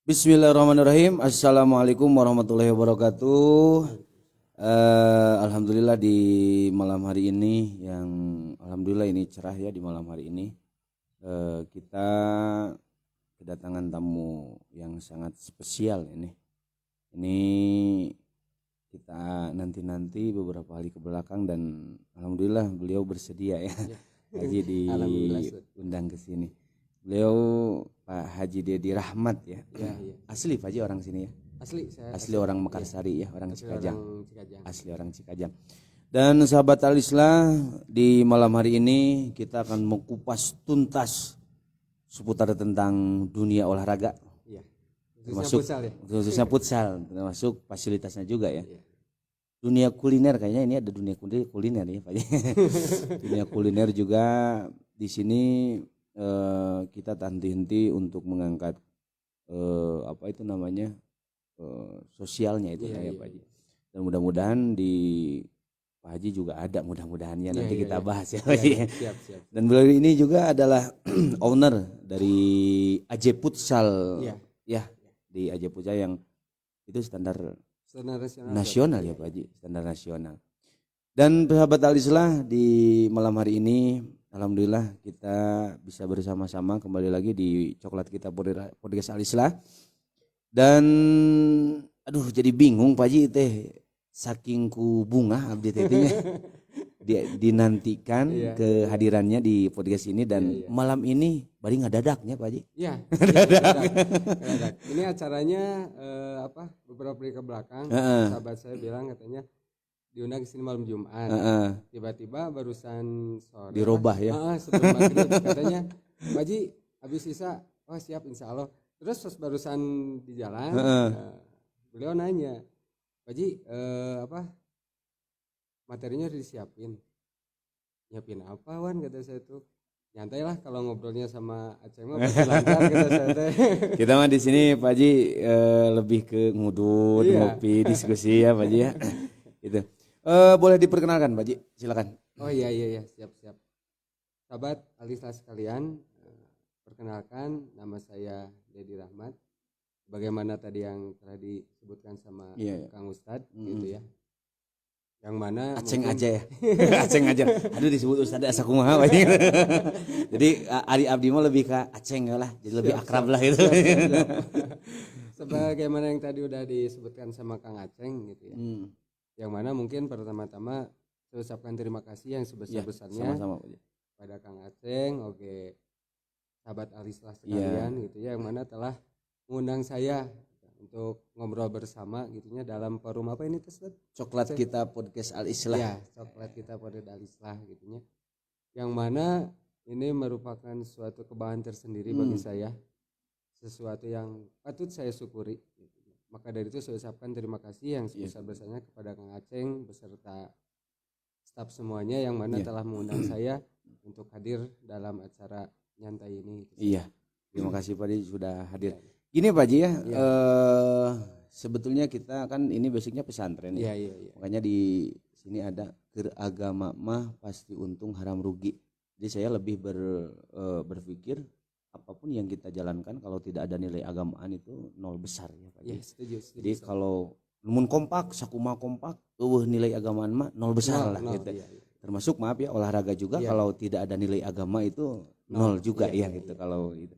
Bismillahirrahmanirrahim. Assalamualaikum warahmatullahi wabarakatuh. Alhamdulillah di malam hari ini yang alhamdulillah ini cerah ya di malam hari ini. Kita kedatangan tamu yang sangat spesial ini. Ini kita nanti beberapa hari ke belakang dan alhamdulillah beliau bersedia ya. Haji diundang ke sini. Beliau Pak Haji Dedi Rahmat ya. Asli Pak Haji orang sini ya. Asli orang Mekarsari ya, orang Cikajang. Asli orang Cikajang. Dan sahabat Al-Islah, di malam hari ini kita akan mengupas tuntas seputar tentang dunia olahraga. Iya. Termasuk futsal ya. khususnya futsal, termasuk fasilitasnya juga ya. Dunia kuliner kayaknya ini ada dunia kuliner ya Pak Haji. Dunia kuliner juga di sini kita henti untuk mengangkat apa itu namanya sosialnya itu ya Pak Haji. Dan mudah-mudahan di Pak Haji juga ada mudah-mudahan ya nanti kita bahas ya Pak Haji. Siap. Dan beliau ini juga adalah owner dari AJ Futsal ya di AJ Futsal yang itu standar nasional ya Pak Haji, standar nasional. Dan sahabat Al-Islah di malam hari ini alhamdulillah kita bisa bersama-sama kembali lagi di Coklat Kita Podcast Al-Islah. Dan aduh jadi bingung Pak Haji teh saking ku bunga abdi teh dinantikan kehadirannya di podcast ini dan malam ini bari ngadadaknya Pak Haji. Iya. Dadak. Ini acaranya beberapa hari ke belakang sahabat saya bilang katanya diundang ke sini malam Jumat. Tiba-tiba barusan sore dirubah ya. Sebelum maghrib katanya Pak Haji habis sisa siap insya Allah. Terus barusan di jalan beliau nanya Pak Haji materinya udah disiapin. Nyiapin apa Wan kata saya tuh. Nyantai lah kalau ngobrolnya sama Aceh mah pasti lancar kata saya teh. Kita mah di sini Pak Haji lebih ke ngudut, ngopi, diskusi ya Pak Haji ya. Gitu. Boleh diperkenalkan Pak Haji, silakan. Oh iya siap. Sahabat Al-Islah sekalian, perkenalkan nama saya Dedi Rahmat. Bagaimana tadi yang telah disebutkan sama Kang Ustadz gitu ya. Yang mana Aceng aja ya. Aceng aja. Aduh disebut Ustadz asa kumaha Pak Haji. Jadi Ari Abdi mah lebih ke Aceng lah, jadi lebih akrab lah gitu. Siap. Sebagaimana yang tadi udah disebutkan sama Kang Aceng gitu ya. Yang mana mungkin pertama-tama saya ucapkan terima kasih yang sebesar-besarnya pada Kang Aceng, sahabat Al-Islah sekalian gitu ya, yang mana telah mengundang saya untuk ngobrol bersama gitunya dalam forum apa ini Ustaz? Coklat Kita Podcast Al-Islah. Ya, Coklat Kita Podcast Al-Islah gitunya. Yang mana ini merupakan suatu kebanggaan tersendiri bagi saya. Sesuatu yang patut saya syukuri gitu. Maka dari itu saya ucapkan terima kasih yang sebesar-besarnya kepada Kang Aceng beserta staf semuanya yang mana telah mengundang saya untuk hadir dalam acara nyantai ini. Iya. Terima kasih Pak Haji sudah hadir. Gini Pak Haji ya, sebetulnya kita kan ini basicnya pesantren ya. Makanya di sini ada agama mah pasti untung haram rugi. Jadi saya lebih berpikir apapun yang kita jalankan kalau tidak ada nilai agamaan itu nol besar ya Pak Haji. Setuju. Jadi kalau lumun kompak, sakumaha kompak, nilai agamaan mah nol besar lah gitu. Termasuk maaf ya olahraga juga kalau tidak ada nilai agama itu nol juga gitu kalau itu.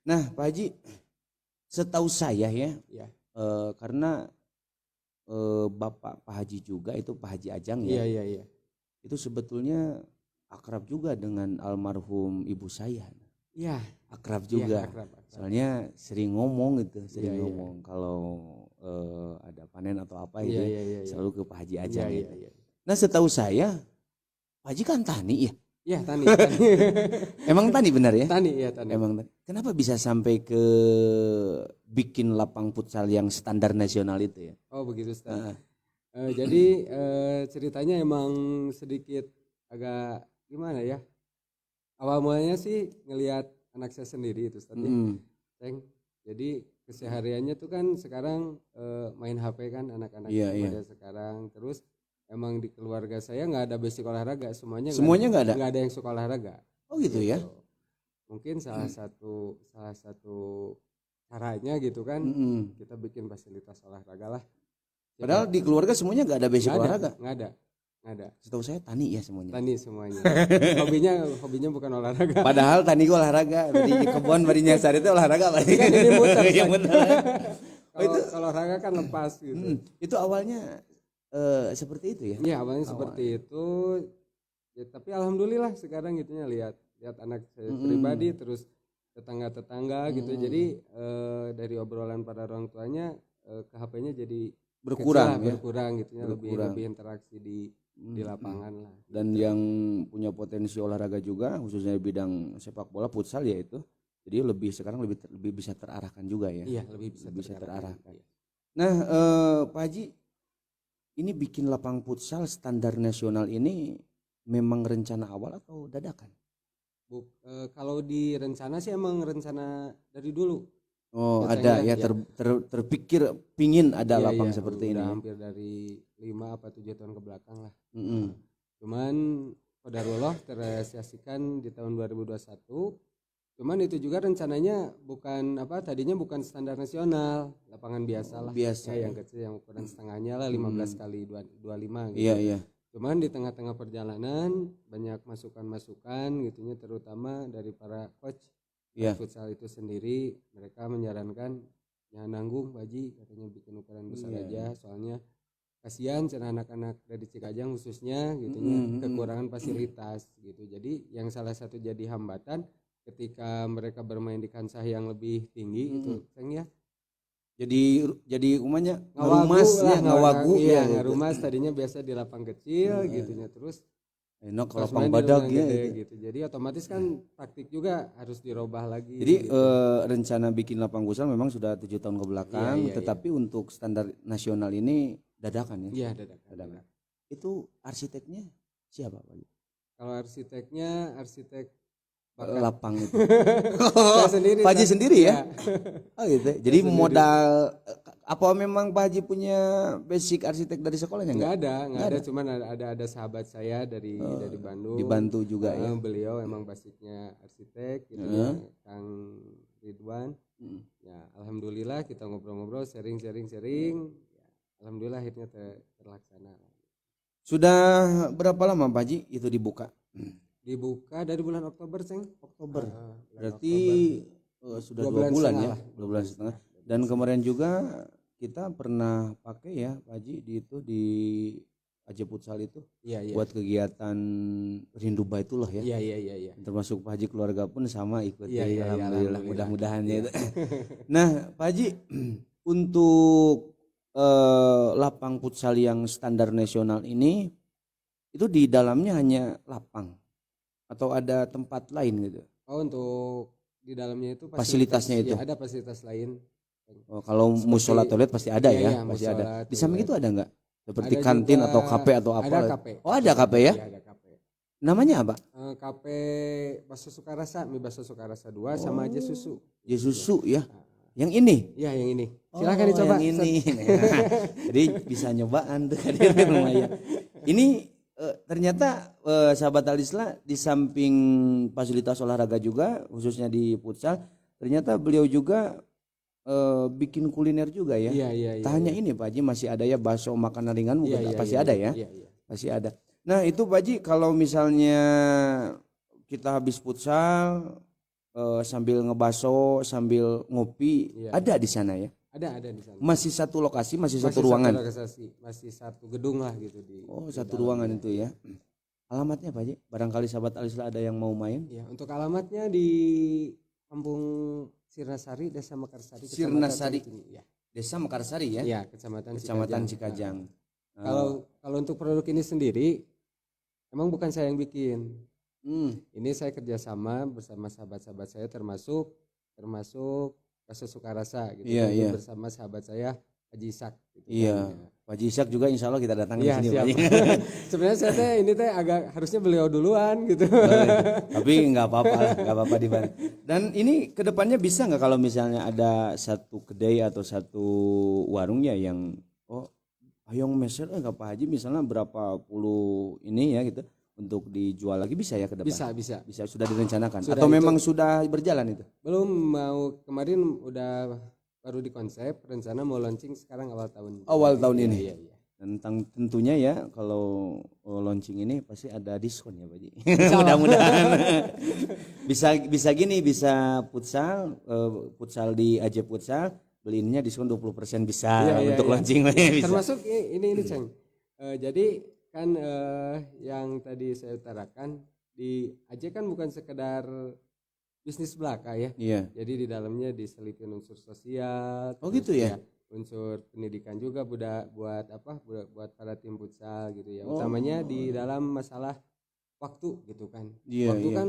Nah Pak Haji, setahu saya ya. Karena Bapak Pak Haji juga itu Pak Haji Ajang ya. Iya. Itu sebetulnya akrab juga dengan almarhum ibu saya. Iya, akrab juga. Akrab. Soalnya sering ngomong gitu, ngomong kalau ada panen atau apa itu selalu ke Pak Haji Ajang gitu. Nah, setahu saya Pak Haji kan tani ya. Iya, tani. Emang tani benar ya? Tani. Emang tani. Kenapa bisa sampai ke bikin lapang futsal yang standar nasional itu ya? Oh begitu Ustaz. Jadi ceritanya emang sedikit agak gimana ya? Awal mulanya sih ngelihat anak saya sendiri itu Ustaz. Jadi kesehariannya tuh kan sekarang main HP kan anak-anak pada sekarang. Terus emang di keluarga saya nggak ada basic olahraga, semuanya nggak ada yang suka olahraga. Oh gitu ya. Mungkin salah satu caranya gitu kan. Kita bikin fasilitas olahraga lah. Padahal di keluarga semuanya nggak ada basic olahraga. Nggak ada. Setahu saya tani ya semuanya. Tani semuanya. hobinya bukan olahraga. Padahal tani gua olahraga. Di kebun bari nyasar itu olahraga Kan ini muter. Iya benar. Kalau olahraga kan lepas gitu. Itu awalnya seperti itu ya? Iya awalnya seperti itu. Ya, tapi alhamdulillah sekarang gitunya lihat anak saya pribadi terus tetangga-tetangga gitu. Jadi dari obrolan para orang tuanya ke HP-nya jadi berkurang gitu ya, lebih interaksi di lapangan lah. Dan yang punya potensi olahraga juga khususnya di bidang sepak bola futsal ya itu. Jadi sekarang lebih bisa terarahkan juga ya. Iya, lebih bisa terarahkan. Nah, Pak Haji, ini bikin lapang futsal standar nasional ini memang rencana awal atau dadakan? Kalau di rencana sih emang rencana dari dulu. Oh, ada ya, terpikir pingin ada lapang seperti ini. Hampir dari 5 apa 7 tahun ke belakang lah. Cuman qadarullah terrealisasikan di tahun 2021. Cuman itu juga rencananya tadinya bukan standar nasional, lapangan biasa lah. Biasa. Ya, yang kecil yang ukuran setengahnya lah 15 kali 25 gitu. Iya. Cuman di tengah-tengah perjalanan banyak masukan-masukan gitunya terutama dari para coach futsal itu sendiri. Mereka menyarankan ya nanggung Baji katanya bikin ukuran besar aja soalnya kasihan cenah anak-anak dari Cikajang khususnya gitunya kekurangan fasilitas gitu. Jadi yang salah satu jadi hambatan ketika mereka bermain di kancah yang lebih tinggi itu ya. Jadi umumnya ngawagu ya ngarumas tadinya biasa di lapang kecil gitunya terus enak kalau lapang badak gitu. Jadi otomatis kan taktik juga harus dirubah lagi. Jadi rencana bikin lapang futsal memang sudah 7 tahun ke belakang, tetapi untuk standar nasional ini dadakan ya. Iya, dadakan. Itu arsiteknya siapa Pak? Kalau arsitek lapang itu. Saya sendiri. Pak Haji sendiri ya? Oh gitu. Jadi modal apa memang Pak Haji punya basic arsitek dari sekolahnya enggak ada, cuman ada sahabat saya dari Bandung. Dibantu juga ya. Beliau emang basicnya arsitek gitu ya, Kang Ridwan. Ya, alhamdulillah kita ngobrol-ngobrol, sharing. Ya, alhamdulillah akhirnya terlaksana. Sudah berapa lama Pak Haji itu dibuka? Dibuka dari bulan Oktober, Ceng. Oktober. Berarti sudah 2 bulan ya, 2 bulan setengah. Dan kemarin juga kita pernah pakai ya Pak Haji di Aceh Futsal itu. Iya. Buat kegiatan Rindu Baitullah ya. Iya. Termasuk Pak Haji keluarga pun sama ikut. Iya, alhamdulillah mudah-mudahan ya. Nah, Pak Haji untuk lapang futsal yang standar nasional ini itu di dalamnya hanya lapang atau ada tempat lain gitu? Oh, untuk di dalamnya itu fasilitasnya itu? Ya, ada fasilitas lain. Oh, kalau musola toilet pasti ada ya? Pasti ada. Di samping itu ada nggak? Seperti ada kantin juga, atau kafe atau apa? Ada kafe. Oh, ada kafe ya? Iya, ada kafe. Namanya apa? Kafe Bakso Sukarasa, mie Bakso Sukarasa 2 sama aja susu. Ya susu ya. Yang ini? Iya, yang ini. Silakan dicoba. Yang ini. Jadi bisa nyobaan tuh lumayan. Ini ternyata sahabat Alisla di samping fasilitas olahraga juga khususnya di futsal ternyata beliau juga bikin kuliner juga ya. Iya. Tak hanya ini Pak Haji masih ada ya bakso makanan ringan pasti ada ya. Iya. Pasti ada. Nah itu Pak Haji kalau misalnya kita habis futsal sambil ngebaso sambil ngopi ada di sana ya. Ada di sana. Masih satu lokasi, masih satu ruangan. Masih satu gedung lah gitu di. Oh, satu ruangan itu ya. Alamatnya Pak Haji? Barangkali sahabat Alisla ada yang mau main? Ya, untuk alamatnya di Kampung Sirnasari, Desa Mekarsari. Sirnasari. Ya. Desa Mekarsari ya? Iya, Kecamatan Cikajang. Kalau untuk produk ini sendiri emang bukan saya yang bikin. Ini saya kerjasama bersama sahabat-sahabat saya termasuk Bakso Sukarasa gitu. Iya. Bersama sahabat saya Haji Ishak gitu. Iya. Pak Haji Ishak juga insya Allah kita datang di sini. Sebenarnya saya ini agak harusnya beliau duluan gitu. Tapi nggak apa-apa di mana. Dan ini kedepannya bisa nggak kalau misalnya ada satu kedai atau satu warung ya yang hayong meser nggak Pak Haji misalnya berapa puluh ini ya gitu untuk dijual lagi bisa ya ke depan? Bisa. Sudah direncanakan atau memang sudah berjalan itu? Belum, mau kemarin udah baru dikonsep, rencana mau launching sekarang awal tahun ini. Iya. Tentang tentunya ya kalau launching ini pasti ada diskon ya Pak Ji. Mudah-mudahan. bisa gini, bisa futsal di AJ Futsal beliinnya diskon 20% bisa untuk launching. Bisa. Termasuk ini Ceng. Jadi kan yang tadi saya utarakan di AJ kan bukan sekedar bisnis belaka ya. Iya. Jadi di dalamnya diselipin unsur sosial. Oh gitu ya. Unsur pendidikan juga buat para tim futsal gitu ya. Utamanya di dalam masalah waktu gitu kan. Waktu kan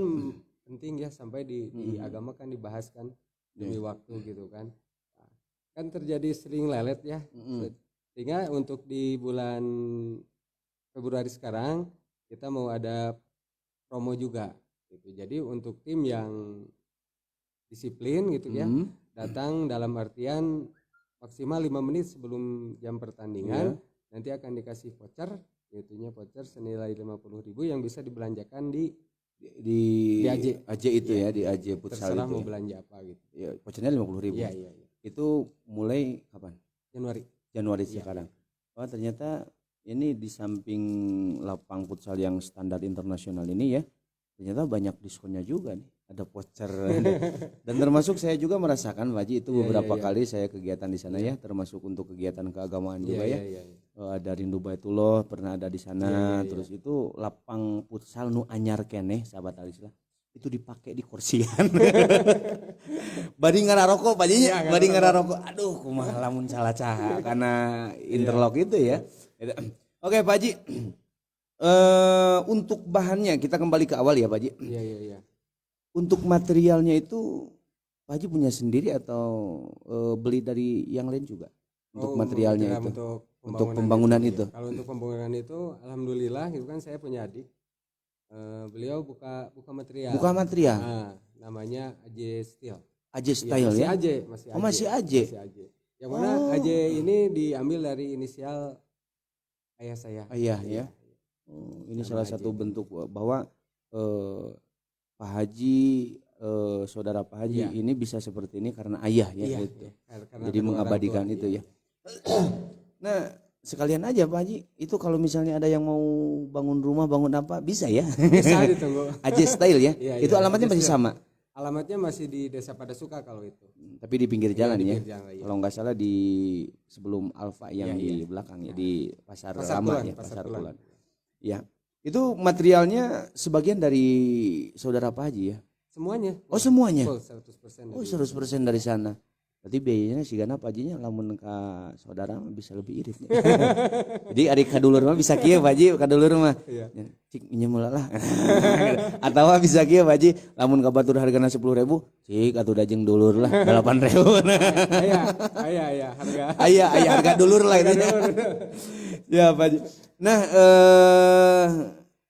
penting ya, sampai di agama kan dibahas kan demi waktu gitu kan. Kan terjadi sering lelet ya. Sehingga untuk di bulan Februari sekarang kita mau ada promo juga gitu. Jadi untuk tim yang disiplin gitu ya, datang dalam artian maksimal 5 menit sebelum jam pertandingan, nanti akan dikasih voucher, yaitunya voucher senilai 50.000 yang bisa dibelanjakan di AJ itu ya, di AJ Futsal. Terserah mau belanja apa gitu. Ya, vouchernya 50.000. Iya. Itu mulai kapan? Januari sekarang. Oh, ternyata ini di samping lapang futsal yang standar internasional ini ya, ternyata banyak diskonnya juga nih, ada voucher. Dan termasuk saya juga merasakan Pak Haji itu beberapa kali saya kegiatan di sana ya, termasuk untuk kegiatan keagamaan juga ya. Ada Rindu Baitullah pernah ada di sana. Terus itu lapang futsal nu anyar keneh sahabat alislah itu dipakai di kursian. Badi ngararoko Pak Haji, badi ngararoko. Aduh kumaha lamun salah caha karena interlock itu ya. Oke Pak Haji. Untuk bahannya kita kembali ke awal ya Pak Haji. Iya. Untuk materialnya itu Pak Haji punya sendiri atau beli dari yang lain juga? Untuk materialnya itu. Untuk pembangunan itu. Ya. Kalau untuk pembangunan itu alhamdulillah itu kan saya punya adik. Beliau buka material. Buka material. Nah, namanya AJ Steel. AJ Style ya? Masih AJ. Yang mana AJ ini diambil dari inisial ayah saya. Ayah ya. Ini salah satu bentuk bahwa Pak Haji, saudara Pak Haji ini bisa seperti ini karena ayah ya. Gitu. Jadi mengabadikan itu ya. Nah sekalian aja Pak Haji, itu kalau misalnya ada yang mau bangun rumah, bangun apa, bisa ya? Bisa ditunggu. AJ Style ya? Itu alamatnya masih sama? Alamatnya masih di Desa Padasuka kalau itu. Tapi di pinggir jalan ya? Kalau nggak salah di sebelum Alfa yang di belakang ya, di Pasar Lama ya, Pasar Kulon. Ya, itu materialnya sebagian dari saudara Pak Haji ya? Semuanya. Oh semuanya? 100%. Oh 100% dari sana. Berarti biayanya sih karena Pak Hajinya lamun ke saudara bisa lebih irit. Jadi adik kadulur mah bisa kieu Pak Haji, kadulur mah. Cik minjem lah. Atau bisa kieu Pak Haji, lamun ka batur hargana 10.000, cik atuh dajeng dulur lah 8.000. Aya harga. Aya harga dulur lah itu. Ya Pak Haji. Nah,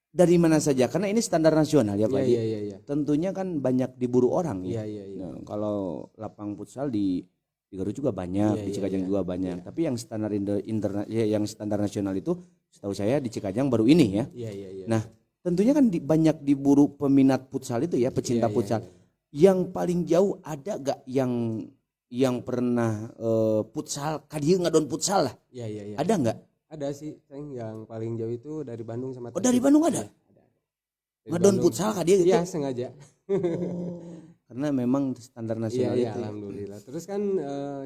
dari mana saja? Karena ini standar nasional ya Pak Haji. Iya. Tentunya kan banyak diburu orang ya. Iya. Nah, kalau lapang futsal di Garut juga banyak, di Cikajang juga banyak. Tapi yang standar yang standar nasional itu setahu saya di Cikajang baru ini ya. Iya. Nah, tentunya kan banyak diburu peminat futsal itu ya, pecinta futsal. Yang paling jauh ada gak yang pernah futsal, kadieu ngadon futsal lah. Iya. Ada nggak? Ada sih, yang paling jauh itu dari Bandung sama Tasik. Oh dari Bandung ada? Ngadon futsal kah dia gitu? Iya sengaja. Karena memang standar nasional iya, itu. Alhamdulillah. Terus kan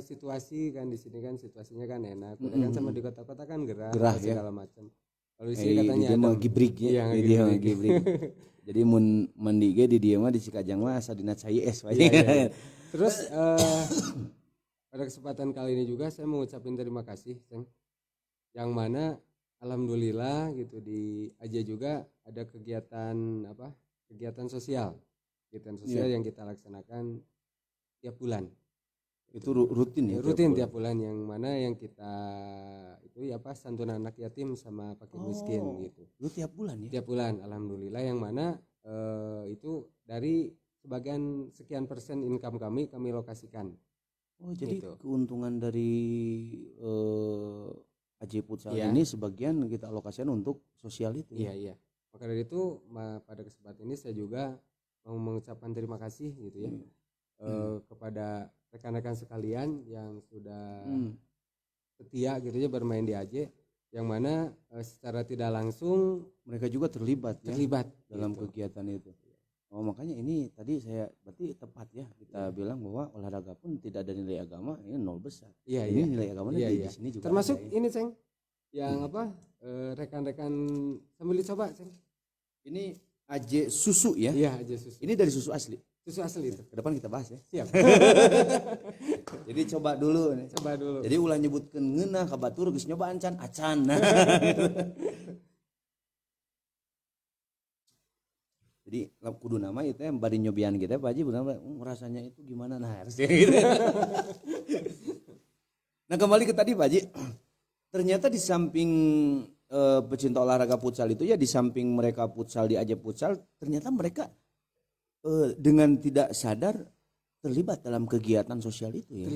situasi kan di sini kan situasinya kan enak. Kan sama di kota-kota kan gerah segala macam. Kalau di sini katanya ada gibrik ya. Iya, gibrik. Jadi mun mandi ge di dieu mah di Cikajang mah asa dina cai es wae. Iya. Terus pada kesempatan kali ini juga saya mau ngucapin terima kasih, Ceng. Yang mana alhamdulillah gitu di AJ juga ada kegiatan sosial yang kita laksanakan tiap bulan. Itu rutin ya? Rutin tiap bulan yang mana yang kita itu santunan anak yatim sama fakir miskin gitu. Itu tiap bulan ya? Tiap bulan alhamdulillah, yang mana itu dari sekian persen income kami lokasikan. Oh jadi gitu. Keuntungan dari AJ Futsal ini sebagian kita alokasikan untuk sosial itu. Iya. Maka dari itu pada kesempatan ini saya juga mau mengucapkan terima kasih gitu ya kepada rekan-rekan sekalian yang sudah setia gitu ya bermain di AJ, yang mana secara tidak langsung mereka juga terlibat dalam gitu. kegiatan itu. Oh, makanya ini tadi saya berarti tepat ya kita bilang bahwa olahraga pun tidak ada nilai agama, ini nol besar. Ini nilai agama di sini juga termasuk ada, ini Ceng yang rekan-rekan sambil dicoba Ceng. Ini AJ susu ya? Iya, AJ susu. Ini dari susu asli. Susu asli itu. Ke depan kita bahas ya. Siap. Jadi coba dulu nih. Coba dulu. Jadi ulah nyebutkeun ngeunah ka batur geus nyoba acan. Jadi kudu nama itu yang bari nyobian kita Pak Haji benar rasanya itu gimana nah harusnya gitu. Nah kembali ke tadi Pak Haji, ternyata di samping pecinta olahraga futsal itu ya, di samping mereka futsal di AJ Futsal, ternyata mereka dengan tidak sadar terlibat dalam kegiatan sosial itu ya.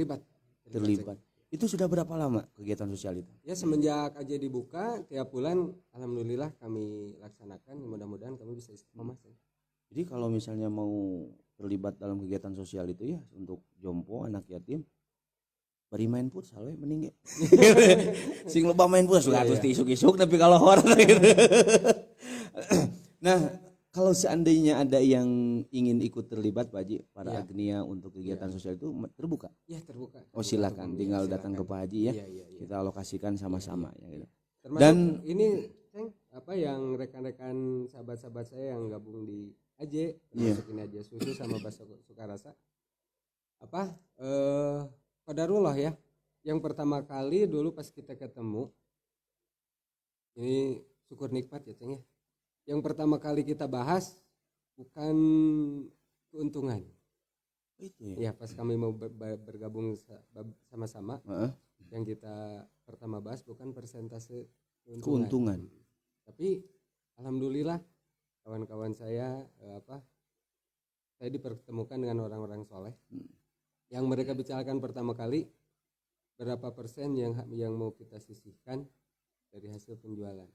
Terlibat. Itu sudah berapa lama kegiatan sosial itu? Ya semenjak AJ dibuka tiap bulan alhamdulillah kami laksanakan, mudah-mudahan kami bisa istiqomah. Jadi kalau misalnya mau terlibat dalam kegiatan sosial itu ya untuk jompo anak yatim bari main futsal we mending sing loba main futsal suka terus isuk-isuk tapi kalau horor gitu. Nah, kalau seandainya ada yang ingin ikut terlibat Pak Haji, para agnia untuk kegiatan sosial itu terbuka? Ya terbuka. Oh silakan, tinggal datang ke Pak Haji ya. Kita alokasikan sama-sama ya gitu. Dan ini apa yang rekan-rekan sahabat-sahabat saya yang gabung di AJ, termasuk ini AJ Susu sama Baso Sukarasa. Apa qadarullah ya. Yang pertama kali dulu pas kita ketemu, ini syukur nikmat ya Ceng ya. Yang pertama kali kita bahas bukan keuntungan. Itu ya. Ya pas kami mau bergabung sama-sama, yang kita pertama bahas bukan persentase keuntungan. Tapi alhamdulillah kawan-kawan saya saya dipertemukan dengan orang-orang soleh yang mereka bicarakan pertama kali berapa persen yang mau kita sisihkan dari hasil penjualan.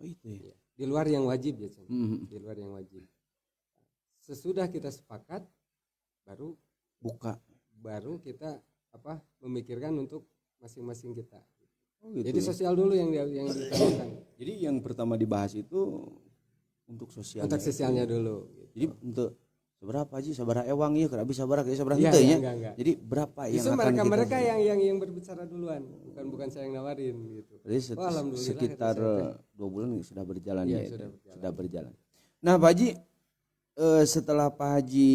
Oh itu ya. Di luar yang wajib ya Ceng. Di luar yang wajib. Sesudah kita sepakat baru kita memikirkan untuk masing-masing kita. Oh, gitu. Jadi sosial dulu yang diutamakan. Jadi yang pertama dibahas itu untuk sosialnya. Untuk sosialnya dulu. Gitu. Jadi untuk seberapa aja, seberapa ewang ya, kerabi seberapa henteu ya. Jadi berapa yang akan mereka yang berbicara duluan, bukan saya yang nawarin gitu. Jadi sekitar 2 bulan sudah berjalan ya. Sudah berjalan. Nah Pak Haji, setelah Pak Haji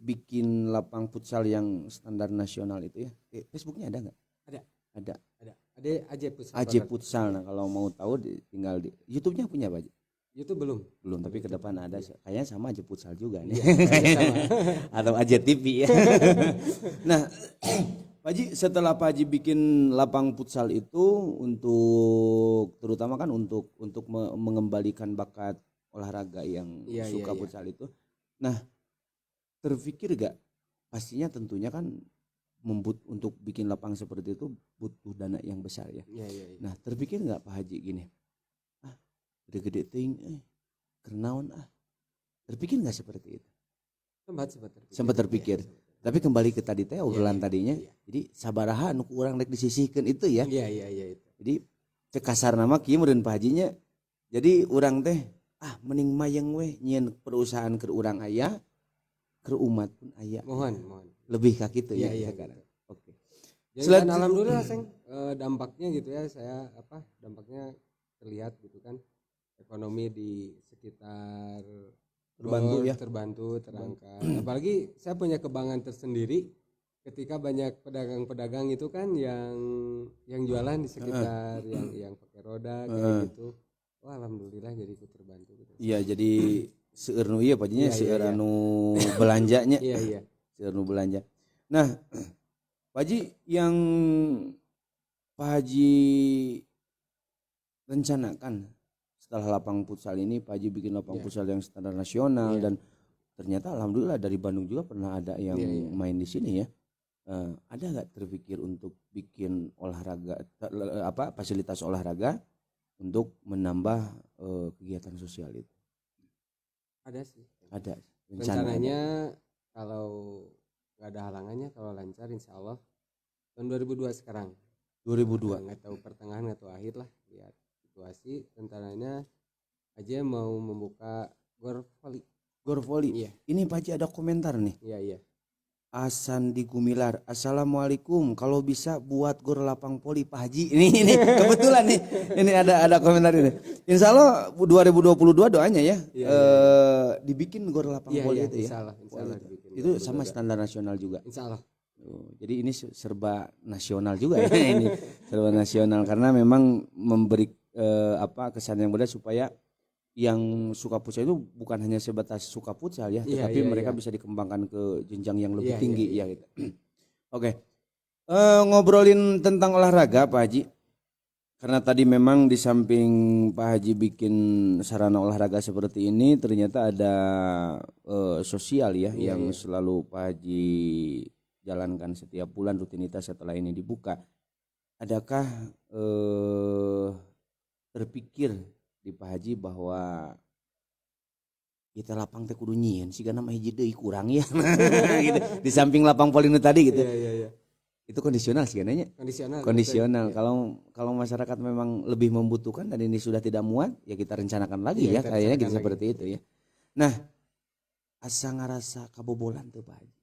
bikin lapang futsal yang standar nasional itu ya, Facebooknya ada nggak? Ada. Ada AJ Futsal. Nah kalau mau tahu tinggal di YouTube-nya punya Pak Haji? YouTube belum, tapi ke depan ada kayaknya sama AJ Futsal juga nih. Sama. Atau AJ TV ya. Nah, Pak Haji setelah Pak Haji bikin lapang futsal itu untuk terutama kan untuk mengembalikan bakat olahraga yang suka futsal itu. Nah, terpikir gak pastinya tentunya kan untuk bikin lapang seperti itu butuh dana yang besar ya. Nah, terpikir nggak Pak Haji gini, gede-gede ting, kernaon terpikir nggak seperti itu? Sempat terpikir. Tapi kembali ke tadi teh obrolan tadinya, jadi sabaraha anu urang rek disisihkeun itu ya. Iya. Jadi cek kasar nama kieu meureun Pak Hajinya. Jadi urang teh mending mayeng we nyieun perusahaan keur urang aya, keur umat pun aya. Mohon. Lebih ka kitu ya sekarang. Oke. Jadi alhamdulillah Seng, dampaknya gitu ya, dampaknya terlihat gitu kan. Ekonomi di sekitar terbantu terangkat. Apalagi saya punya kebanggaan tersendiri ketika banyak pedagang-pedagang itu kan yang jualan di sekitar yang pakai roda kayak gitu. Wah alhamdulillah jadi ikut terbantu gitu. Iya jadi seueur nu ieu Pak Hajinya seueur anu belanjanya. Iya. Seueur nu belanja. Nah, Pak Haji yang Pak Haji rencanakan setelah lapang futsal ini, Pak Haji bikin lapang futsal yang standar nasional dan ternyata alhamdulillah dari Bandung juga pernah ada yang main di sini ya. Ada nggak terpikir untuk bikin olahraga fasilitas olahraga untuk menambah kegiatan sosial itu? Ada sih. Ada. Rencananya kalau nggak ada halangannya, kalau lancar insya Allah tahun 2002 sekarang. 2002. Nggak tahu pertengahan atau akhir lah, lihat situasi. Rencananya aja mau membuka gor volley. Gor volley. Iya. Ini Pak Haji ada komentar nih. Iya. Asan di Gumilar. Assalamualaikum. Kalau bisa buat gor lapang poli Pak Haji. Ini kebetulan nih. Ini ada komentar ini. Insya Allah 2022 doanya ya. Dibikin gor lapang poli itu ya. Insya Allah dibikin. Itu sama standar nasional juga. Insya Allah. Jadi ini serba nasional juga ya. Ini serba nasional karena memang memberi kesan yang berbeda supaya yang suka futsal itu bukan hanya sebatas suka futsal ya, tetapi mereka bisa dikembangkan ke jenjang yang lebih tinggi ya gitu. Oke. Ngobrolin tentang olahraga Pak Haji. Karena tadi memang di samping Pak Haji bikin sarana olahraga seperti ini, ternyata ada sosial ya yang selalu Pak Haji jalankan setiap bulan rutinitas setelah ini dibuka. Adakah terpikir di Pak Haji bahwa kita lapang teh kudu nyieun sih karena mah hiji deui kurang ya gitu. Di samping lapang polinu tadi gitu. Iya. Itu kondisional sih kananya. Kondisional. Kalau masyarakat memang lebih membutuhkan dan ini sudah tidak muat ya kita rencanakan lagi ya kayaknya gitu seperti itu ya. Nah, asa ngarasa kabobolan tuh Pak Haji.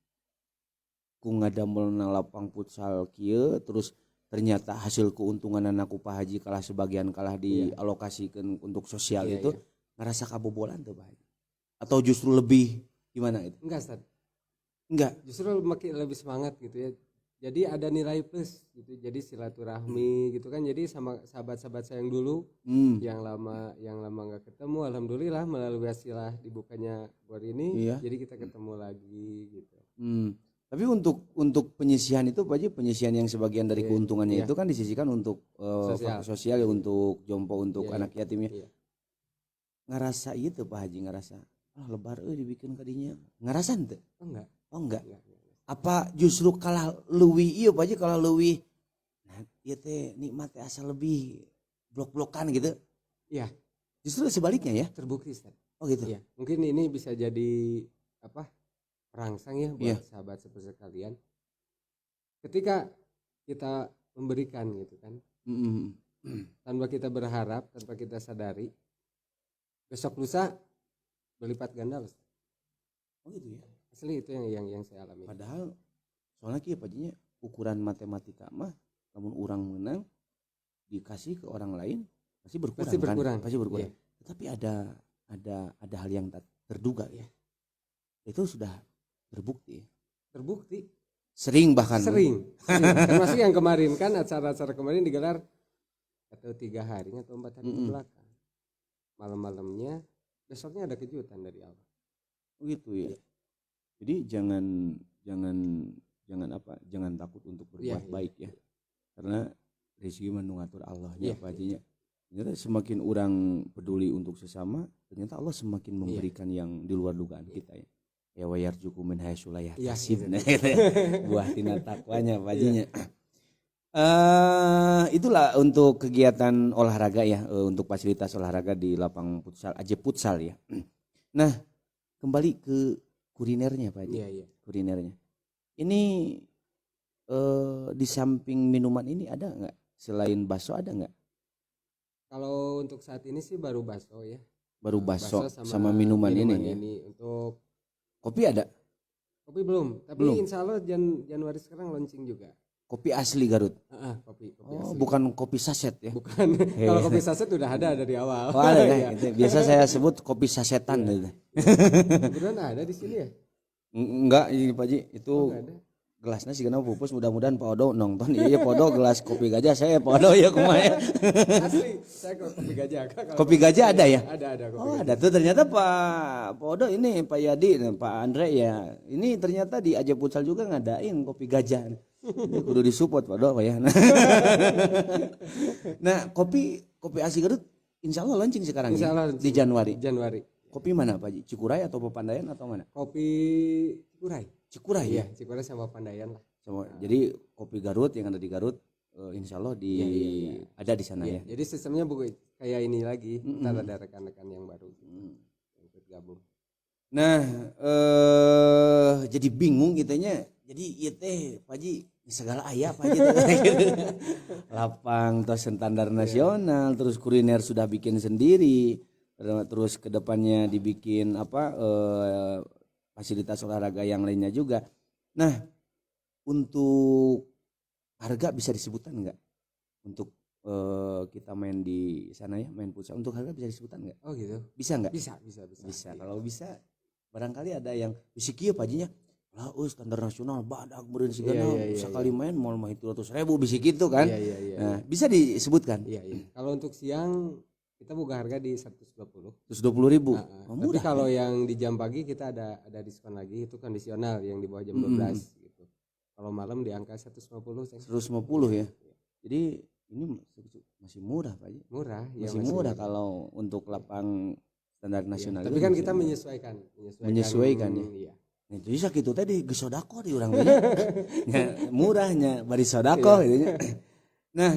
Ku ngadamel lapang futsal kieu terus ternyata hasil keuntungan anakku Pak Haji kalah dialokasikan untuk sosial itu ngerasa kabobolan tuh Pak Haji atau justru lebih gimana itu? Enggak Ustaz. Enggak, justru makin lebih semangat gitu ya, jadi ada nilai plus gitu, jadi silaturahmi gitu kan, jadi sama sahabat-sahabat saya yang dulu yang lama nggak ketemu, alhamdulillah melalui wasilah dibukanya gor ini jadi kita ketemu lagi gitu. Tapi untuk penyisihan itu Pak Haji, penyisihan yang sebagian dari keuntungannya itu kan disisikan untuk sosial untuk jompo, untuk anak yatimnya. Ngerasa itu Pak Haji, ngerasa lebar dibikin kadinya. Ngerasa ente? Oh enggak. Apa justru kalah leuwih ieu Pak Haji, kalau leuwih nah ieu teh nikmat teh asa lebih blok-blokan gitu. Iya. Justru sebaliknya ya. Terbukti Ustaz. Oh gitu. Iya. Mungkin ini bisa jadi perangsang ya buat sahabat seperti kalian. Ketika kita memberikan gitu kan, tanpa kita berharap, tanpa kita sadari, besok lusa berlipat ganda loh. Oh gitu ya. Asli itu yang saya alami. Padahal soalnya kieu Pak Haji ukuran matematika mah namun orang menang dikasih ke orang lain pasti berkurang. Pasti berkurang. Yeah. Tetapi ada hal yang tak terduga ya. Itu sudah terbukti. Sering. Termasuk yang kemarin kan acara-acara kemarin digelar atau 3 hari atau 4 hari ke belakang. Malam-malamnya besoknya ada kejutan dari Allah. Gitu ya. Jadi jangan takut untuk berbuat baik ya. Karena rezeki mengatur Allahnya Pak Haji. Ternyata semakin orang peduli untuk sesama, ternyata Allah semakin memberikan yang di luar dugaan kita ya. Ya wayarjuku min haitsu la yahtasib. Buah tina takwanya Pak Haji. Itulah untuk kegiatan olahraga ya, untuk fasilitas olahraga di lapang futsal Ajep Futsal ya. Nah, kembali ke kulinernya Pak Haji. Iya. Kulinernya. Ini di samping minuman ini ada nggak? Selain bakso ada nggak? Kalau untuk saat ini sih baru bakso ya. Baru bakso sama minuman ini ya. Untuk kopi ada? Kopi belum, tapi belum. Insya Allah Januari sekarang launching juga. Kopi asli Garut? Kopi asli. Bukan kopi saset ya? Bukan, kalau kopi saset udah ada dari awal. Oh ada ya? Biasa saya sebut kopi sasetan. Kebetulan ada di sini ya? Enggak Pak Haji, itu gelasnya sih kenapa pupus, mudah-mudahan Pak Odo nonton. Iya Pak Odo gelas kopi gajah, saya Pak Odo ya kumaha. Asli, saya kopi gajah. Kopi gajah ada ya? Ada kopi gajah. Ada tuh ternyata Pak Odo ini, Pak Yadi dan Pak Andre ya. Ini ternyata di Ajep Futsal juga ngadain kopi gajah. Ini kudu disupport Pak Odo ya. Nah, kopi asli Garut insya Allah launching sekarang ya? Di Januari. Kopi mana Pak Haji? Cikuray atau Pepandayan atau mana? Kopi Cikuray ya? Cikuray sama Pandayan lah. Jadi kopi Garut yang ada di Garut insya Allah ada di sana ya. Jadi sistemnya bukan kayak ini lagi, ntar ada rekan-rekan yang baru yang ikut gabung. Nah, jadi bingung kitanya. Jadi ieu teh Pak Haji segala aya Pak Haji gitu. Lapang terus standar nasional, terus kuliner sudah bikin sendiri, terus kedepannya dibikin fasilitas olahraga yang lainnya juga. Nah, untuk harga bisa disebutkan nggak untuk kita main di sana ya, main futsal, untuk harga bisa disebutkan nggak? Oh gitu. Bisa nggak? Bisa. Iya. Kalau bisa barangkali ada yang bisikieu Pak Hajinya. Lah standar nasional badak meureun sigana sakali main moal mah 300.000 bisik gitu kan. Nah, bisa disebutkan? Iya. Kalau untuk siang kita buka harga di 120.000. Murah. Tapi kalau yang di jam pagi kita ada diskon lagi, itu kondisional yang di bawah jam 12 gitu. Kalau malam di angka 150 ya. Jadi ini masih murah Pak Haji. Masih murah kalau untuk lapang standar nasional. Tapi kan kita menyesuaikan ya. Iya. Nah, jadi sakitu teh geus sodako di urang nya. Murahnya bari sodako gitu nya. Nah,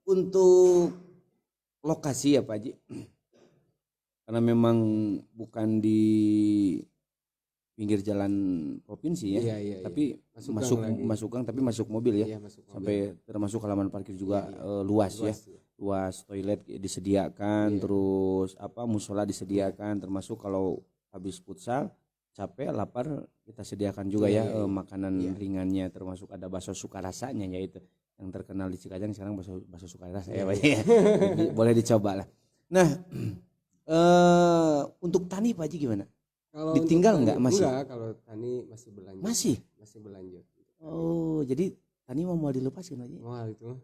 untuk lokasi ya Pak Haji. Karena memang bukan di pinggir jalan provinsi ya, tapi masuk gang tapi masuk mobil ya, sampai termasuk halaman parkir juga luas ya, luas, toilet disediakan, terus musola disediakan, termasuk kalau habis futsal capek lapar kita sediakan juga makanan ringannya, termasuk ada bakso sukarasanya yaitu yang terkenal di Cikajang sekarang bakso sukarasa ya Pak ya. Boleh dicoba lah. Nah, untuk tani Pak Haji gimana? Kalau ditinggal enggak masih? Enggak, kalau tani masih berlanjut. Masih berlanjut. Oh, jadi tani mau dilepaskan aja. Mau itu.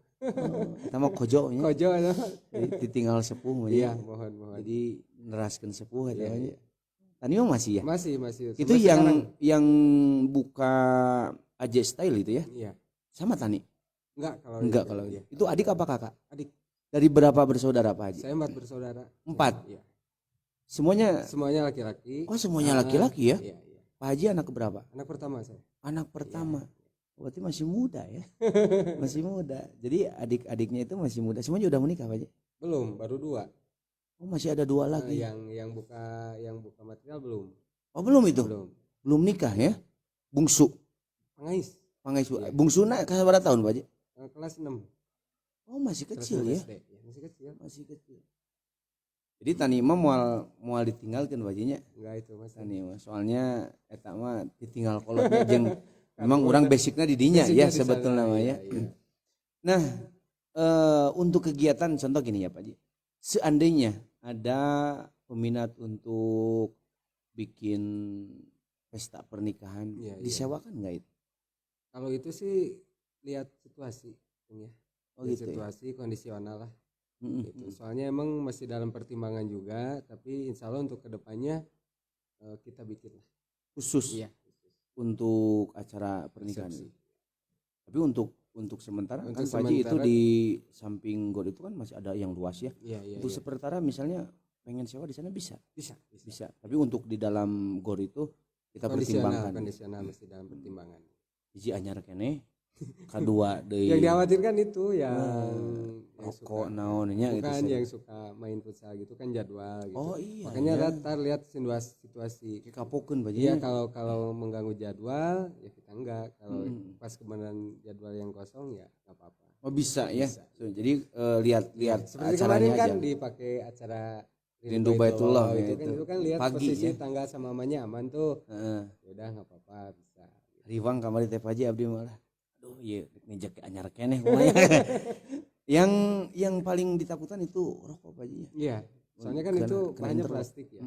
Kita mau kojo nya. Kojo nya. Jadi ditinggal sepuh ya. Iya, mohon. Jadi neraskeun sepuh katanya. Tani mau masih ya? Masih. Itu yang buka AJ Style itu ya? Iya. Sama tani? Enggak kalau iya. Itu adik apa kakak? Adik. Dari berapa bersaudara Pak Haji? Saya 4 bersaudara. 4? Iya. Semuanya laki-laki. Oh, semuanya laki-laki ya? Iya. Pak Haji anak keberapa? Anak pertama saya. Anak pertama. Iya. Berarti masih muda ya? Masih muda. Jadi adik-adiknya itu masih muda. Semuanya udah menikah Pak Haji? Belum, baru 2. Oh, masih ada 2 lagi. Yang buka material belum. Oh, belum itu? Belum nikah ya? Bungsu. Pangais. Iya. Bungsuna berapa tahun Pak Haji? Kelas 6. Oh, masih kecil ya? Masih kecil. Jadi tani mah moal ditinggalkeun bajinya. Enggak itu Mas. Tani mah soalnya eta mah ditinggal kolotnya jeung memang urang basicnya di dinya ya sebetulnya mah ya. Nah, untuk kegiatan contoh gini ya Pak Haji. Seandainya ada peminat untuk bikin pesta pernikahan, disewakan enggak itu? Kalau itu sih lihat situasi ya. Oh gitu. Situasi kondisional lah. Gitu. Soalnya emang masih dalam pertimbangan juga, tapi insya Allah untuk kedepannya kita bikin lah khusus untuk acara pernikahan. Tapi untuk sementara kan Pak Haji itu di samping gor itu kan masih ada yang luas ya. Untuk sementara misalnya pengen sewa di sana bisa. Tapi untuk di dalam gor itu kita pertimbangkan. Kondisional masih dalam pertimbangan. Hiji anyar keneh, kedua deui. Yang dikhawatirkan itu yang rokok naonnya gitu. Bukan yang suka main futsal gitu kan jadwal gitu. Oh iya. Makanya ntar lihat situasi. Kapokeun Pak Haji. Iya, kalau mengganggu jadwal ya kita enggak. Kalau pas kebenaran jadwal yang kosong ya enggak apa-apa. Oh bisa ya. So, jadi lihat seperti acaranya kemarin kan aja. Dipakai acara Rindu Baitullah itu kan lihat pagi, posisi ya? tangga sama mamanya aman tuh. Ya udah enggak apa-apa bisa. Riwang kamari teh Pak Haji abdi malah. Aduh ieu ngejek anyar keneh kumanya. Yang paling ditakutkan itu rokok Pak Haji. Iya. Soalnya kan itu bahannya plastik ya.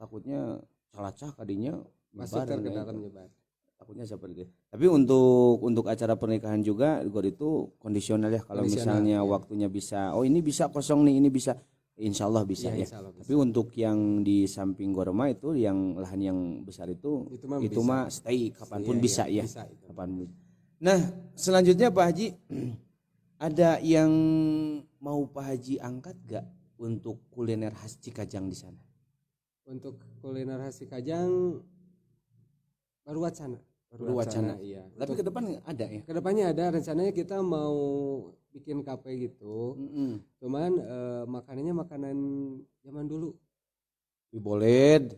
Takutnya calacah kadinya masuk ke dalam nyebar. Takutnya seperti itu. Tapi untuk acara pernikahan juga gor itu kondisional ya, kalau misalnya waktunya bisa. Oh, ini bisa kosong nih, ini bisa. Insya Allah bisa ya. Insya Allah bisa. Tapi untuk yang di samping Gorma itu yang lahan yang besar itu mah stay kapanpun bisa ya. Bisa, kapanpun. Nah, selanjutnya Pak Haji ada yang mau Pak Haji angkat gak untuk kuliner khas Cikajang di sana? Untuk kuliner khas Cikajang baru wacana. baru wacana. Iya. Tapi ke depan ada ya. Kedepannya ada rencananya kita mau bikin kafe gitu. Cuman makanannya makanan zaman dulu. Boled.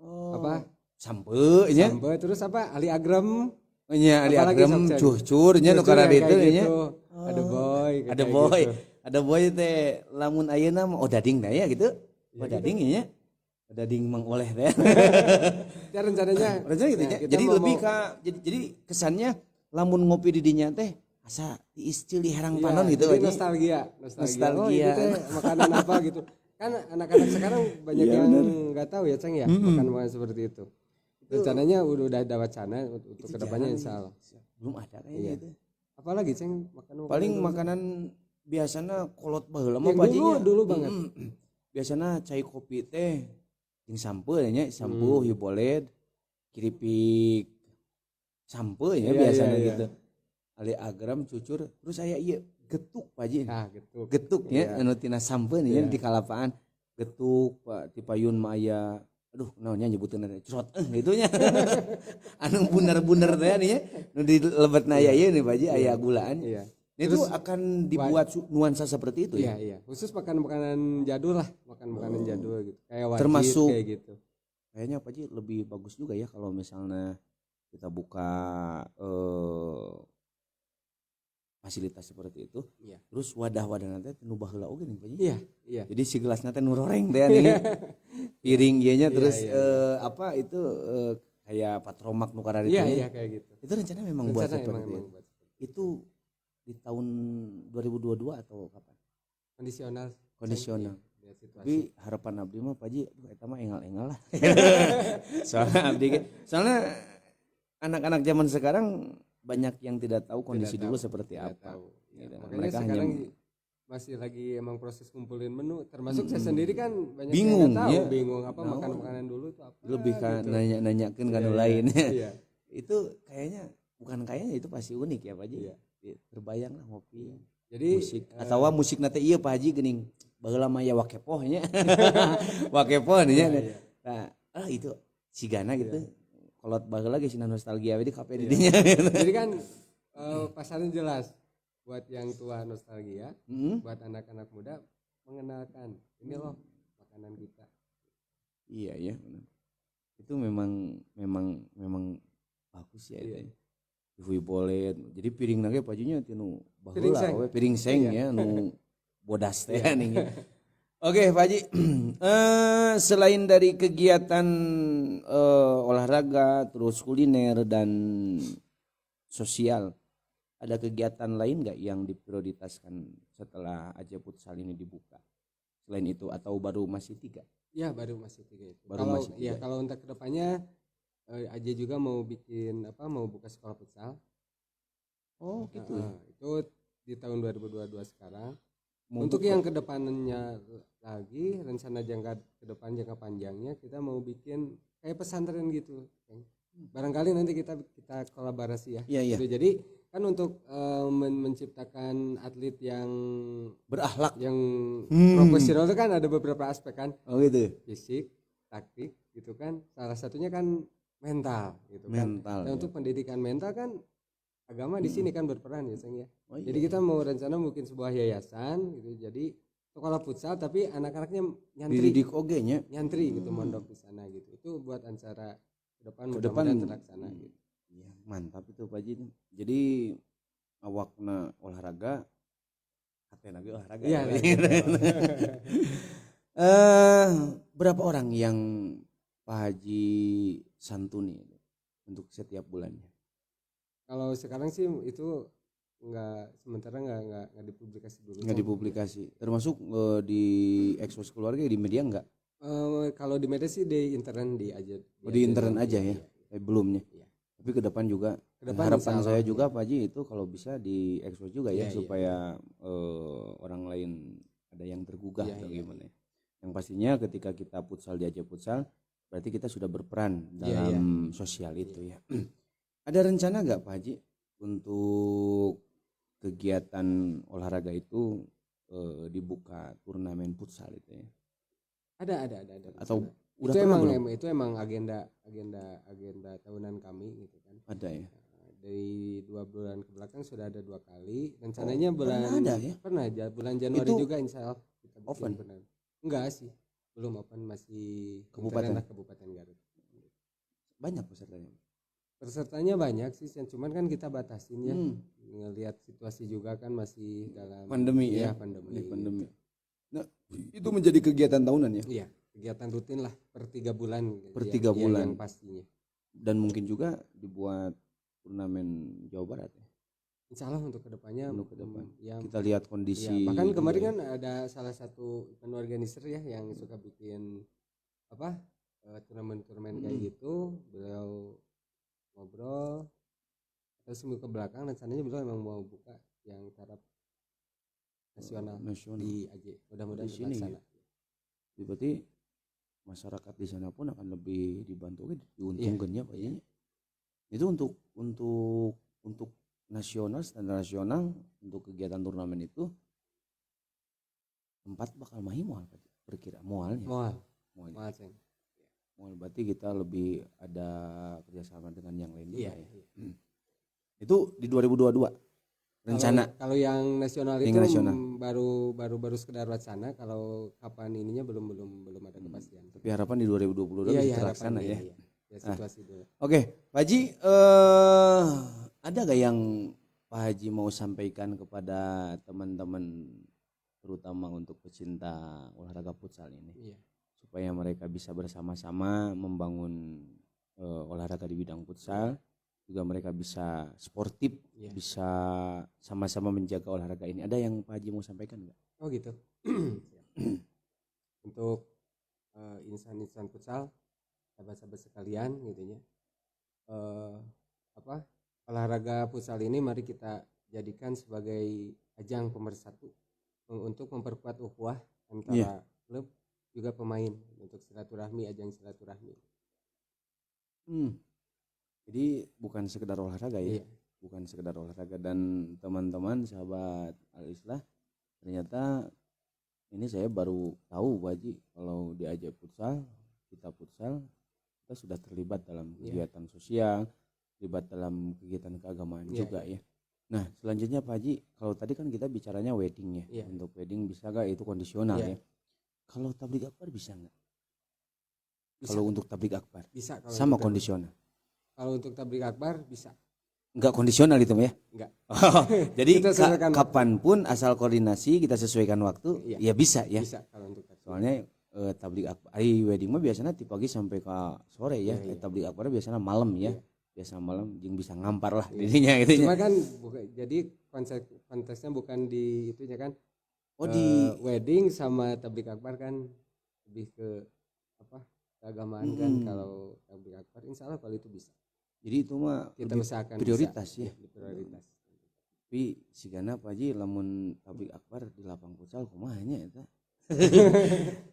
Apa? Sampe nya. Sampe terus apa? Ali Agrem. Nya Ali Agrem cucur nya nu karade itu nya. Ada boy. Ada boy. Gitu. Ada boy teh lamun ayeuna mah dading da ya gitu. Dading nya. Dading Mang Oleh teh. Ya rencananya gitu ya. Jadi lebih jadi kesannya lamun ngopi di dinya teh asa diistil di herang panon gitu aja. Nostalgia. Oh, itu teh makanan apa gitu. Kan anak-anak sekarang banyak yang enggak tahu ya, Ceng ya, makan seperti itu. Rencananya udah ada wacana untuk kedepannya insyaallah. Belum ada kayaknya itu. Apalagi Ceng paling makanan biasanya kolot baheula mah dulu banget. Biasanya cai kopi teh jeung sampe nya sampo hiu boled kiripik sampe ya biasanya gitu. Ali Agram cucur terus aya ieu getuk Pak Haji. Getuk nya anu tina sampe nya di kalapaan getuk Pak ti payun mah aya aduh naonnya nyebuteun crot gitu nya. Anu bunder-bunder teh nya nu di lebetna aya ieu nih Pak Haji aya gulaan. Itu akan dibuat nuansa seperti itu ya. Iya. Khusus makanan jadul lah, makanan jadul gitu. Kayak wajib termasuk kayak gitu. Kayaknya Pak Haji lebih bagus juga ya kalau misalnya kita buka fasilitas seperti itu. Iya. Terus wadah-wadah nanti nu baheula oge nih Pak Haji. Iya. Jadi si gelas nanti nu roreng teh nih. Piring ieu nya terus apa itu kayak patromak nu karare itu. Iya, kayak gitu. Itu rencana memang buat seperti itu. Itu di tahun 2022 atau kapan? Kondisional. Tapi harapan abdi mah Pak Haji eta mah engal-engal lah. Soalnya anak-anak zaman sekarang banyak yang tidak tahu kondisi dulu seperti apa. Gitu. Mereka sekarang masih lagi emang proses ngumpulin menu, termasuk saya sendiri kan banyak bingung, yang tahu, bingung apa makan makanan dulu itu apa. Lebih gitu. Nanya-nanyakeun kan lain. Itu kayaknya itu pasti unik ya Pak Haji. Terbayang lah ngopi. Jadi musik atau musik nate iya Pak Haji geuning baheula mah ya wakepoh nya. Wakepoh nya. Nah, itu sigana gitu. Kolot baheula ge cenah nostalgia we di kafe di dinya. Jadi kan pasarnya jelas buat yang tua nostalgia, buat anak-anak muda mengenalkan ini loh makanan kita. Iya ya. Itu memang bagus ya itu. Hui boleh, jadi piring nage pajunya tinu baheula we piring seng ya nu bodas teh nih. Oke Pak Haji, selain dari kegiatan olahraga, terus kuliner dan sosial, ada kegiatan lain nggak yang diprioritaskan setelah Aja Futsal ini dibuka? Selain itu atau baru masih 3? Ya baru masih 3 itu. Kalau untuk kedepannya Aja juga mau bikin mau buka sekolah futsal. Oh gitu. Itu di tahun 2022 sekarang. Untuk yang kedepannya lagi rencana jangka panjangnya kita mau bikin kayak pesantren gitu. Barangkali nanti kita kolaborasi ya. Iya. Gitu. Jadi kan untuk menciptakan atlet yang berakhlak, yang profesional itu kan ada beberapa aspek kan. Oh gitu. Fisik, taktik gitu kan. Salah satunya kan mental gitu kan. Dan untuk pendidikan mental kan agama di sini kan berperan ya Seng ya. Oh, iya. Jadi kita mau rencana mungkin sebuah yayasan gitu. Jadi sekolah futsal tapi anak-anaknya nyantri. Dididik oge nya. Nyantri gitu mondok di sana gitu. Itu buat acara ke depan mudah-mudahan terlaksana gitu. Iya, mantap itu Pak Haji. Jadi awakna olahraga hatena ge olahraga. Iya. Berapa orang yang Pak Haji santuni untuk setiap bulannya? Kalau sekarang sih itu sementara nggak dipublikasi dulu. Nggak dipublikasi. Termasuk di ekspos keluarga di media nggak? Kalau di media sih di internet aja. Di internet aja ya. Belumnya. Iya. Tapi ke depan juga. Harapan saya juga Pak Haji itu kalau bisa di ekspos juga ya supaya orang lain ada yang tergugah atau gimana. Yang pastinya ketika kita futsal di Aja Futsal berarti kita sudah berperan dalam sosial itu ya. Ada rencana nggak Pak Haji untuk kegiatan olahraga itu dibuka turnamen futsal itu ya? Ada. Atau itu emang agenda tahunan kami gitu. Ada ya. Dari 2 bulan ke belakang sudah ada 2 kali. Rencananya bulan ada ya? Pernah aja bulan Januari Itu juga insya Allah kita bikin open? benar. Enggak sih, belum open, masih Kabupaten? Kabupaten Garut. Banyak pesertanya. Pesertanya banyak sih, cuman kan kita batasin ya. Ngelihat situasi juga kan masih dalam pandemi ya. Pandemi. Pandemi. Nah, itu menjadi kegiatan tahunan ya? Iya, kegiatan rutin lah per 3 bulan. Per 3 bulan. Yang pastinya. Dan mungkin juga dibuat turnamen Jawa Barat ya. Insya Allah untuk kedepannya. Ya, kita lihat kondisi. Ya, bahkan kemarin kan ada salah satu event organizer ya yang suka bikin turnamen-turnamen kayak gitu. Beliau ngobrol terus seminggu ke belakang rencananya beliau emang mau buka yang taraf nasional di Aceh. Mudah-mudahan di sini sana. Ya. Berarti masyarakat di sana pun akan lebih dibantu, diuntungkan ya Pak. Itu untuk nasional, standar nasional, untuk kegiatan turnamen itu tempat bakal mahi mual Pak. Berkira mualnya. Mual berarti kita lebih ada kerjasama dengan yang lain juga ya. Itu di 2022 rencana. Kalau yang nasional itu baru sekedar wacana. Kalau kapan ininya belum ada kepastian. Tapi harapan di 2022 bisa terlaksana ya. Situasi dulu. Oke, Pak Haji, ada gak yang Pak Haji mau sampaikan kepada teman-teman, terutama untuk pecinta olahraga futsal ini? Iya. Supaya mereka bisa bersama-sama membangun olahraga di bidang futsal, juga mereka bisa sportif, bisa sama-sama menjaga olahraga ini. Ada yang Pak Haji mau sampaikan nggak? Oh gitu. Untuk insan-insan futsal, sahabat-sahabat sekalian gitu ya. Olahraga futsal ini mari kita jadikan sebagai ajang pemersatu untuk memperkuat ukhuwah antara klub juga pemain, untuk silaturahmi, ajang silaturahmi. Jadi bukan sekedar olahraga ya, bukan sekedar olahraga. Dan teman-teman sahabat Al-Islah, ternyata ini saya baru tahu Pak Haji, kalau di Aceh futsal, kita sudah terlibat dalam kegiatan sosial, terlibat dalam kegiatan keagamaan juga ya. Nah selanjutnya Pak Haji, kalau tadi kan kita bicaranya wedding ya, untuk wedding bisa gak itu kondisional ya? Kalau tablik akbar bisa nggak? Kalau untuk tablik akbar bisa, sama kondisional. Kalau untuk tablik akbar bisa. Enggak kondisional itu ya? Enggak. Jadi kapanpun asal koordinasi kita sesuaikan waktu, ya bisa ya. Bisa kalau untuk soalnya tablik akbar, wedding mah biasanya di pagi sampai ke sore ya. Tablik akbar biasanya malam ya. Biasa malam yang bisa ngampar lah dirinya gitu. Cuma kan jadi konteksnya bukan di itunya kan. Di wedding sama tablik akbar kan lebih ke keagamaan kan. Kalau tablik akbar insya Allah kalau itu bisa. Jadi itu mah kita usahakan prioritas bisa, ya. Prioritas. Tapi sigana Pak Haji lamun tablik akbar di lapang futsal kumaha nya eta.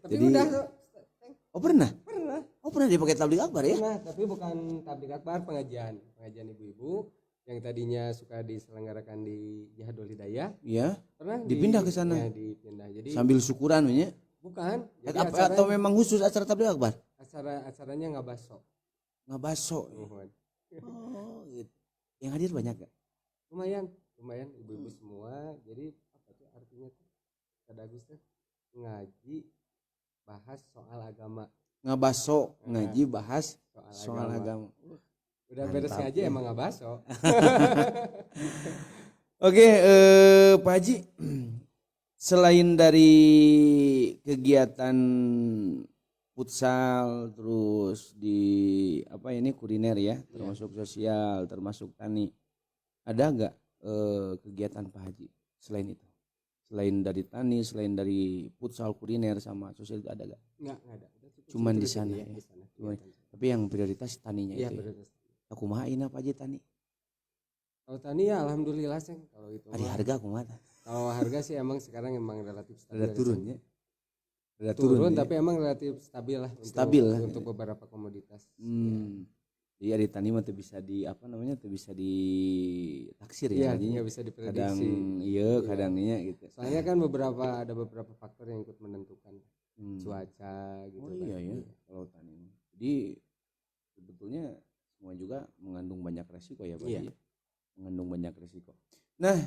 Tapi jadi, udah. Pernah? Pernah dipakai tablik akbar ya? Pernah, tapi bukan tablik akbar, pengajian ibu-ibu yang tadinya suka diselenggarakan di Jihadul Hidayah. Iya. Pernah dipindah ke sana. Ya, dipindah. Jadi sambil syukuran nya. Bukan. Jadi atau memang khusus acara tablik akbar? Acaranya ngabaso. Oh, gitu. Yang hadir banyak gak? Lumayan ibu-ibu semua. Jadi apa tuh artinya tuh? Pada Agustus ngaji bahas soal agama. Ngabaso, ngaji bahas soal agama. Udah beres ngaji emang ngabaso. Oke, Pak Haji, selain dari kegiatan futsal, terus di kuliner ya, termasuk sosial, termasuk tani, ada nggak kegiatan Pak Haji selain itu? Selain dari tani, selain dari futsal, kuliner sama sosial itu ada nggak? Nggak ada. Cuman di sana ya. Tapi yang prioritas taninya itu. Prioritas. Aku mahain apa aja tani? Kalau tani ya alhamdulillah sih. Kalau itu. Hari harga aku mah. Kalau harga sih emang sekarang emang relatif stabil. Ada turunnya. Turun tapi emang relatif stabil lah. Untuk beberapa komoditas. Jadi ada tani mah tuh bisa bisa ditaksir ya. Nggak bisa diprediksi. Kadang kadang gitu. Soalnya kan ada beberapa faktor yang ikut menentukan. Cuaca gitu. Iya. Kalau tani. Jadi sebetulnya semua juga mengandung banyak banyak resiko ya Pak Iya. Haji. Mengandung banyak resiko. Nah,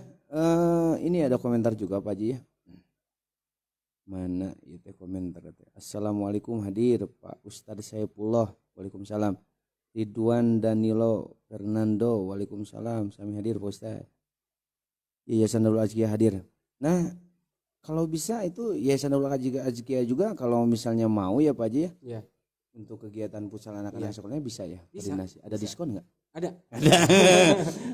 ini ada komentar juga Pak Haji ya. Mana itu komentar? Assalamualaikum hadir Pak Ustadz Saifullah. Waalaikumsalam. Ridwan Danilo Fernando. Waalaikumsalam. Sami hadir Pak Ustadz. Yayasan Darul Azkiyah hadir. Nah, kalau bisa itu Yayasan Darul Azkiyah juga kalau misalnya mau ya Pak Haji ya. Iya. Untuk kegiatan futsal anak-anak sekolahnya bisa ya? Bisa. Ada diskon nggak? Ada.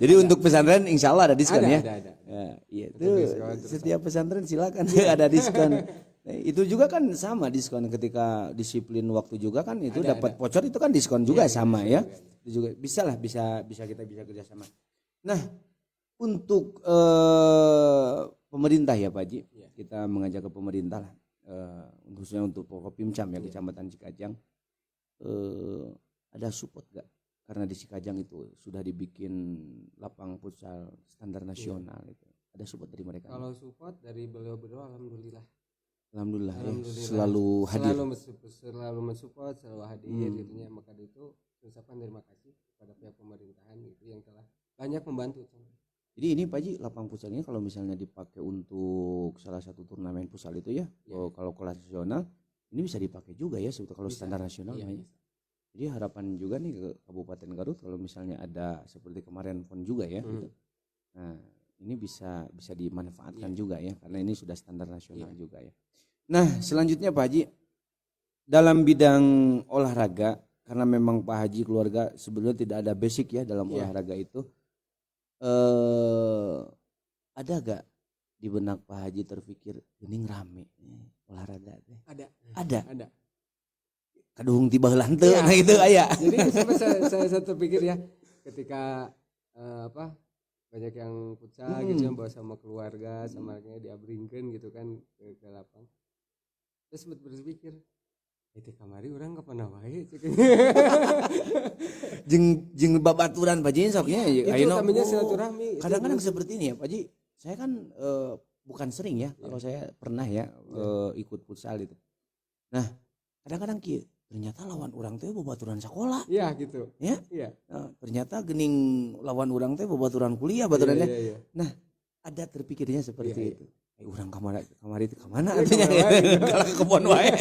Jadi untuk pesantren insya Allah ada diskon ya? Ada. Ya, iya itu Diskon, setiap pesantren silakan ada diskon. Nah, itu juga kan sama diskon ketika disiplin waktu juga kan itu dapat voucher itu kan diskon juga sama ya. Itu juga bisa kita kerjasama. Nah untuk pemerintah ya Pak Haji, kita mengajak ke pemerintah lah, khususnya untuk Pokopimcam ya Kecamatan Cikajang, ada support gak? Karena di Cikajang itu sudah dibikin lapang futsal standar nasional itu. Ada support dari mereka? Kalau support dari beliau-beliau alhamdulillah ya, selalu hadir. Selalu mensupport, selalu hadir gitu ya. Maka itu ucapan terima kasih kepada pihak pemerintahan gitu yang telah banyak membantu. Jadi ini Pak Haji, lapang futsal ini kalau misalnya dipakai untuk salah satu turnamen futsal itu ya, kalau kelas nasional ini bisa dipakai juga ya sebetulnya kalau standar nasional. Jadi harapan juga nih ke Kabupaten Garut kalau misalnya ada seperti kemarin PON juga ya. Gitu. Nah ini bisa dimanfaatkan juga ya karena ini sudah standar nasional juga ya. Nah selanjutnya Pak Haji, dalam bidang olahraga karena memang Pak Haji keluarga sebenarnya tidak ada basic ya dalam olahraga itu, ada gak di benak Pak Haji terpikir ini rame olahraga? Ada. Kadung tiba lante nah itu aya. Jadi saya terpikir ya ketika banyak yang futsal gitu yang bawa sama keluarga sama diabringkeun gitu kan ke lapang. Terus sempat berpikir itu kamari orang kapan wae jeung babaturan Pak Haji soknya itu namanya silaturahmi. Kadang-kadang seperti ini ya Pak Haji. Saya kan bukan sering ya kalau saya pernah ya ikut futsal itu. Nah, kadang-kadang ternyata lawan orang teh babaturan sekolah. Iya gitu. Ya? Iya. Ternyata gening lawan orang teh babaturan kuliah baturannya. Iya. Nah, ada terpikirnya seperti itu. Urang kamari itu kemana artinya kalau ke kebun wae.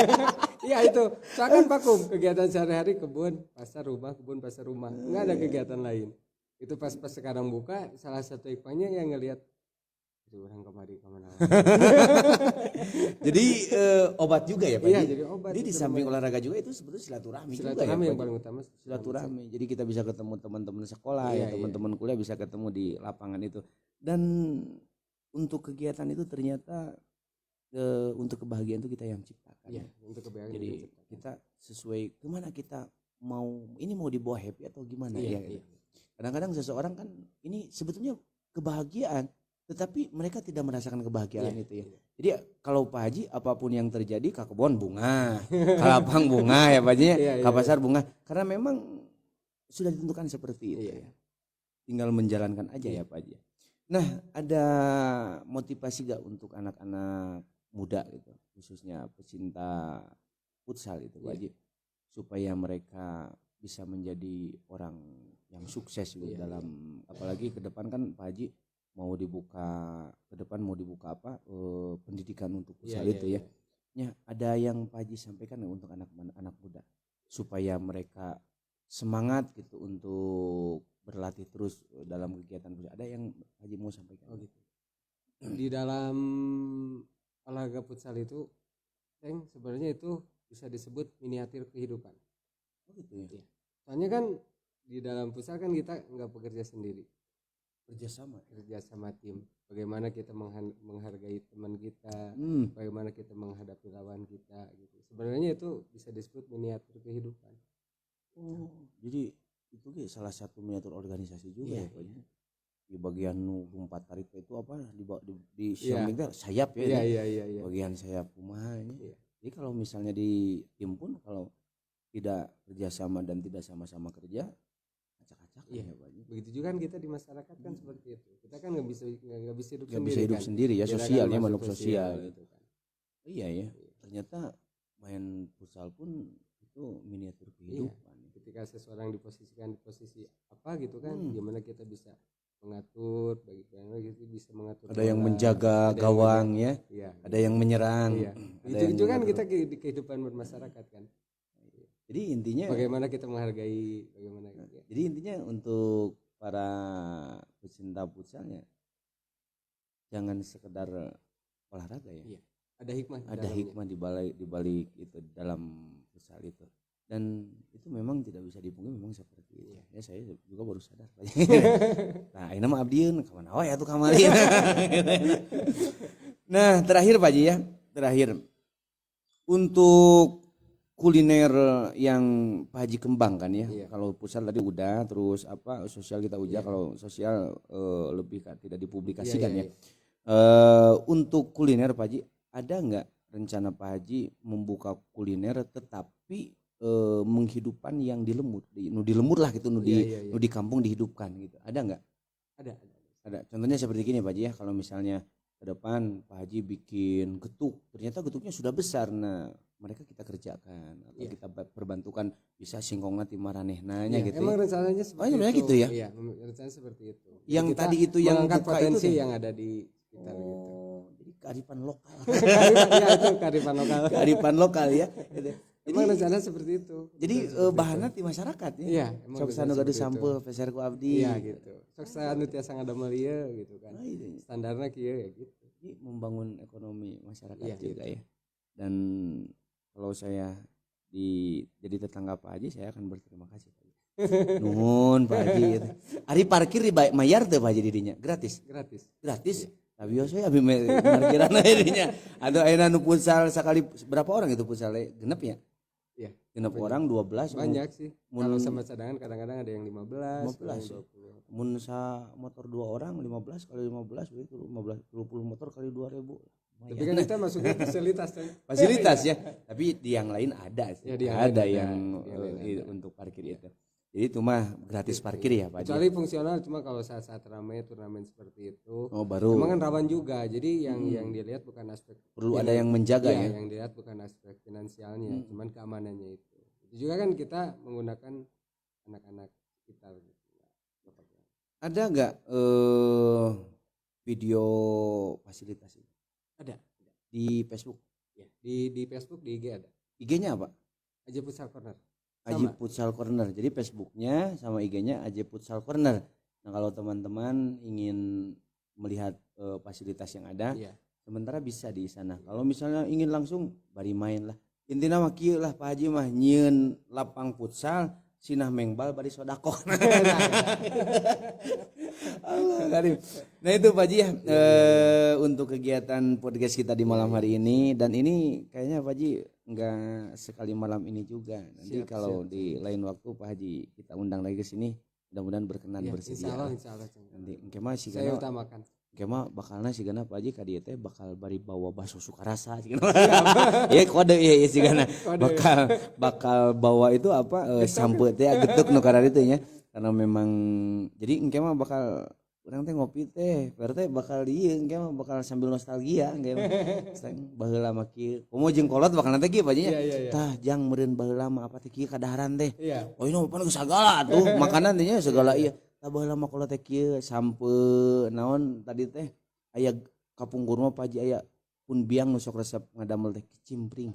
Iya itu. Seakan vakum kegiatan sehari-hari kebun, pasar rumah. Enggak ada kegiatan lain. Itu pas sekarang buka salah satu iklannya yang ngelihat orang kamari kemana. Jadi obat juga ya Pak? Iya jadi obat. Jadi di samping olahraga juga itu sebetulnya silaturahmi juga ya. Silaturahmi yang paling utama. Silaturahmi. Jadi kita bisa ketemu teman-teman sekolah teman-teman kuliah bisa ketemu di lapangan itu. Dan untuk kegiatan itu ternyata untuk kebahagiaan itu kita yang ciptakan. Iya, untuk kebahagiaan. Jadi kita sesuai kemana kita mau dibawa happy atau gimana ya. Kadang-kadang seseorang kan ini sebetulnya kebahagiaan tetapi mereka tidak merasakan kebahagiaan itu ya. Jadi kalau Pak Haji apapun yang terjadi ke kebun bunga, ke lapang bunga ya Pak Haji, ke pasar bunga karena memang sudah ditentukan seperti itu ya. Tinggal menjalankan aja ya Pak Haji. Nah, ada motivasi gak untuk anak-anak muda gitu, khususnya pecinta futsal itu Pak Haji, supaya mereka bisa menjadi orang yang sukses gitu dalam apalagi ke depan kan Pak Haji mau dibuka apa pendidikan untuk futsal itu ya. Ya, ada yang Pak Haji sampaikan untuk anak muda supaya mereka semangat gitu untuk berlatih terus dalam kegiatan futsal. Ada yang Pak Haji mau sampaikan? Gitu. Di dalam olahraga futsal itu, sebenarnya itu bisa disebut miniatur kehidupan. Gitu ya. Soalnya kan di dalam futsal kan kita nggak bekerja sendiri. Kerja sama tim. Bagaimana kita menghargai teman kita, bagaimana kita menghadapi lawan kita gitu. Sebenarnya itu bisa disebut miniatur kehidupan. Jadi itu salah satu miniatur organisasi juga ya Pak. Di bagian lompat tarik itu apa di samping sayap ya. Iya. Bagian sayap rumahnya. Jadi kalau misalnya di tim pun kalau tidak kerjasama dan tidak sama-sama kerja acak-acak ya Pak. Begitu juga kan kita di masyarakat kan seperti itu. Kita kan nggak bisa hidup sendiri. Bisa hidup sendiri ya, sosialnya makhluk sosial gitu kan. Iya ya. Ternyata main futsal pun itu miniatur kehidupan. Ketika ketika seseorang diposisikan di posisi apa gitu kan, gimana kita bisa mengatur, bagaimana gitu bisa mengatur. Ada yang menjaga gawang ya, ada yang menyerang. Iya. Itu kan kita di kehidupan bermasyarakat kan. Jadi intinya bagaimana kita menghargai, bagaimana. Jadi intinya untuk para pecinta futsalnya jangan sekedar olahraga ya. Iya. Ada hikmah. Ada hikmah di balik itu dalam futsal itu. Dan itu memang tidak bisa dipungkiri, memang seperti itu. Ya saya juga baru sadar. Nah, ini mah abdieun ka mana wae atuh kamari. Nah, terakhir Pak Haji ya. Terakhir. Untuk kuliner yang Pak Haji kembangkan ya. Iya. Kalau futsal tadi udah, terus apa sosial kita udah, kalau sosial lebih tidak dipublikasikan ya. Untuk kuliner Pak Haji, ada nggak rencana Pak Haji membuka kuliner tetapi menghidupkan yang dilemut, dilemut lah gitu, di kampung dihidupkan gitu, ada nggak? Ada. Contohnya seperti gini Pak Haji ya, kalau misalnya ke depan Pak Haji bikin getuk, ternyata getuknya sudah besar, nah mereka kita kerjakan atau kita perbantukan, bisa singkongna ti maranehnanya gitu. Emang rencananya seperti itu. Gitu ya. Iya, rencananya seperti itu. Yang kita tadi itu yang mengangkat potensi itu yang ada di sekitar gitu. Jadi kearifan lokal. Itu kearifan lokal. Kearifan lokal ya. Emang rencana seperti itu. Jadi bahannya di masyarakat ya. Iya, sok sanu gaduh sampul peser ku abdi. Iya gitu. Sok sanu tiasa ngadamel ieu gitu kan. Standarnya kieu ya gitu. Jadi membangun ekonomi masyarakat juga ya. Dan kalau saya jadi tetangga Pak Haji, saya akan berterima kasih Pak Haji. Nuhun Pak Haji. Ari parkir di mayar teh Pak Haji didinya? Gratis. Tapi saya abi parkiran didinya. Atau ayeuna nu futsal sekali berapa orang itu futsalnya? Genep ya? Iya. Genep orang 12. Banyak sih. Kalau sama cadangan kadang-kadang ada yang 15 ya. 20. Mun motor 2 orang 15 kali 15 berarti 20 motor kali 2.000. Tapi kan kita masuknya fasilitas ya. Tapi di yang lain ada sih. Ada yang untuk parkir itu. Jadi itu mah gratis parkir ya Pak. Kecuali fungsional, cuma kalau saat-saat ramai turnamen seperti itu. Oh baru. Memang kan rawan juga. Jadi yang dilihat bukan aspek. Perlu ada yang menjaga ya. Yang dilihat bukan aspek finansialnya, cuman keamanannya itu. Itu juga kan kita menggunakan anak-anak sekitar. Ada nggak video fasilitas itu? Ada. Di Facebook? Ya, di Facebook, di IG ada. IG-nya apa? Aje Futsal Corner. Aje Futsal Corner. Jadi Facebooknya sama IG-nya Aje Futsal Corner. Nah kalau teman-teman ingin melihat fasilitas yang ada, sementara bisa di sana. Kalau misalnya ingin langsung, bari main lah. Intinya mah kieu lah Pak Haji mah nyieun lapang futsal, sinah mengbal bari sodako. Allah karim. Nah itu Pak Haji ya, untuk kegiatan podcast kita di malam hari ini, dan ini kayaknya Pak Haji enggak sekali malam ini juga. Nanti kalau di lain waktu Pak Haji kita undang lagi ke sini, mudah-mudahan berkenan bersedia. Insyaallah. Nanti engke mah si saya utamakan. Engke mah bakalna sigana Pak Haji ka dieu teh bakal bari bawa bakso Sukarasa sigana. Ya kode ya sigana. Bakal bawa itu apa sampe teh getuk nu karana itu nya. Karena memang jadi engke mah bakal urang teh ngopi teh, berarti bakal dieu engke mah bakal sambil nostalgia engke mah. Baheula mah kieu. Komo jeung kolot bakal nanti kieu Pak Haji nya. Tah jang meureun baheula mah apa teh kieu kadaharan teh. Oh ini mah segala tuh makanan teh nya segala ieu. Tah baheula mah kolot teh kieu sampe naon tadi teh aya kapungkur mah Pak Haji aya pun biang nu sok resep ngadamel teh kicimpring.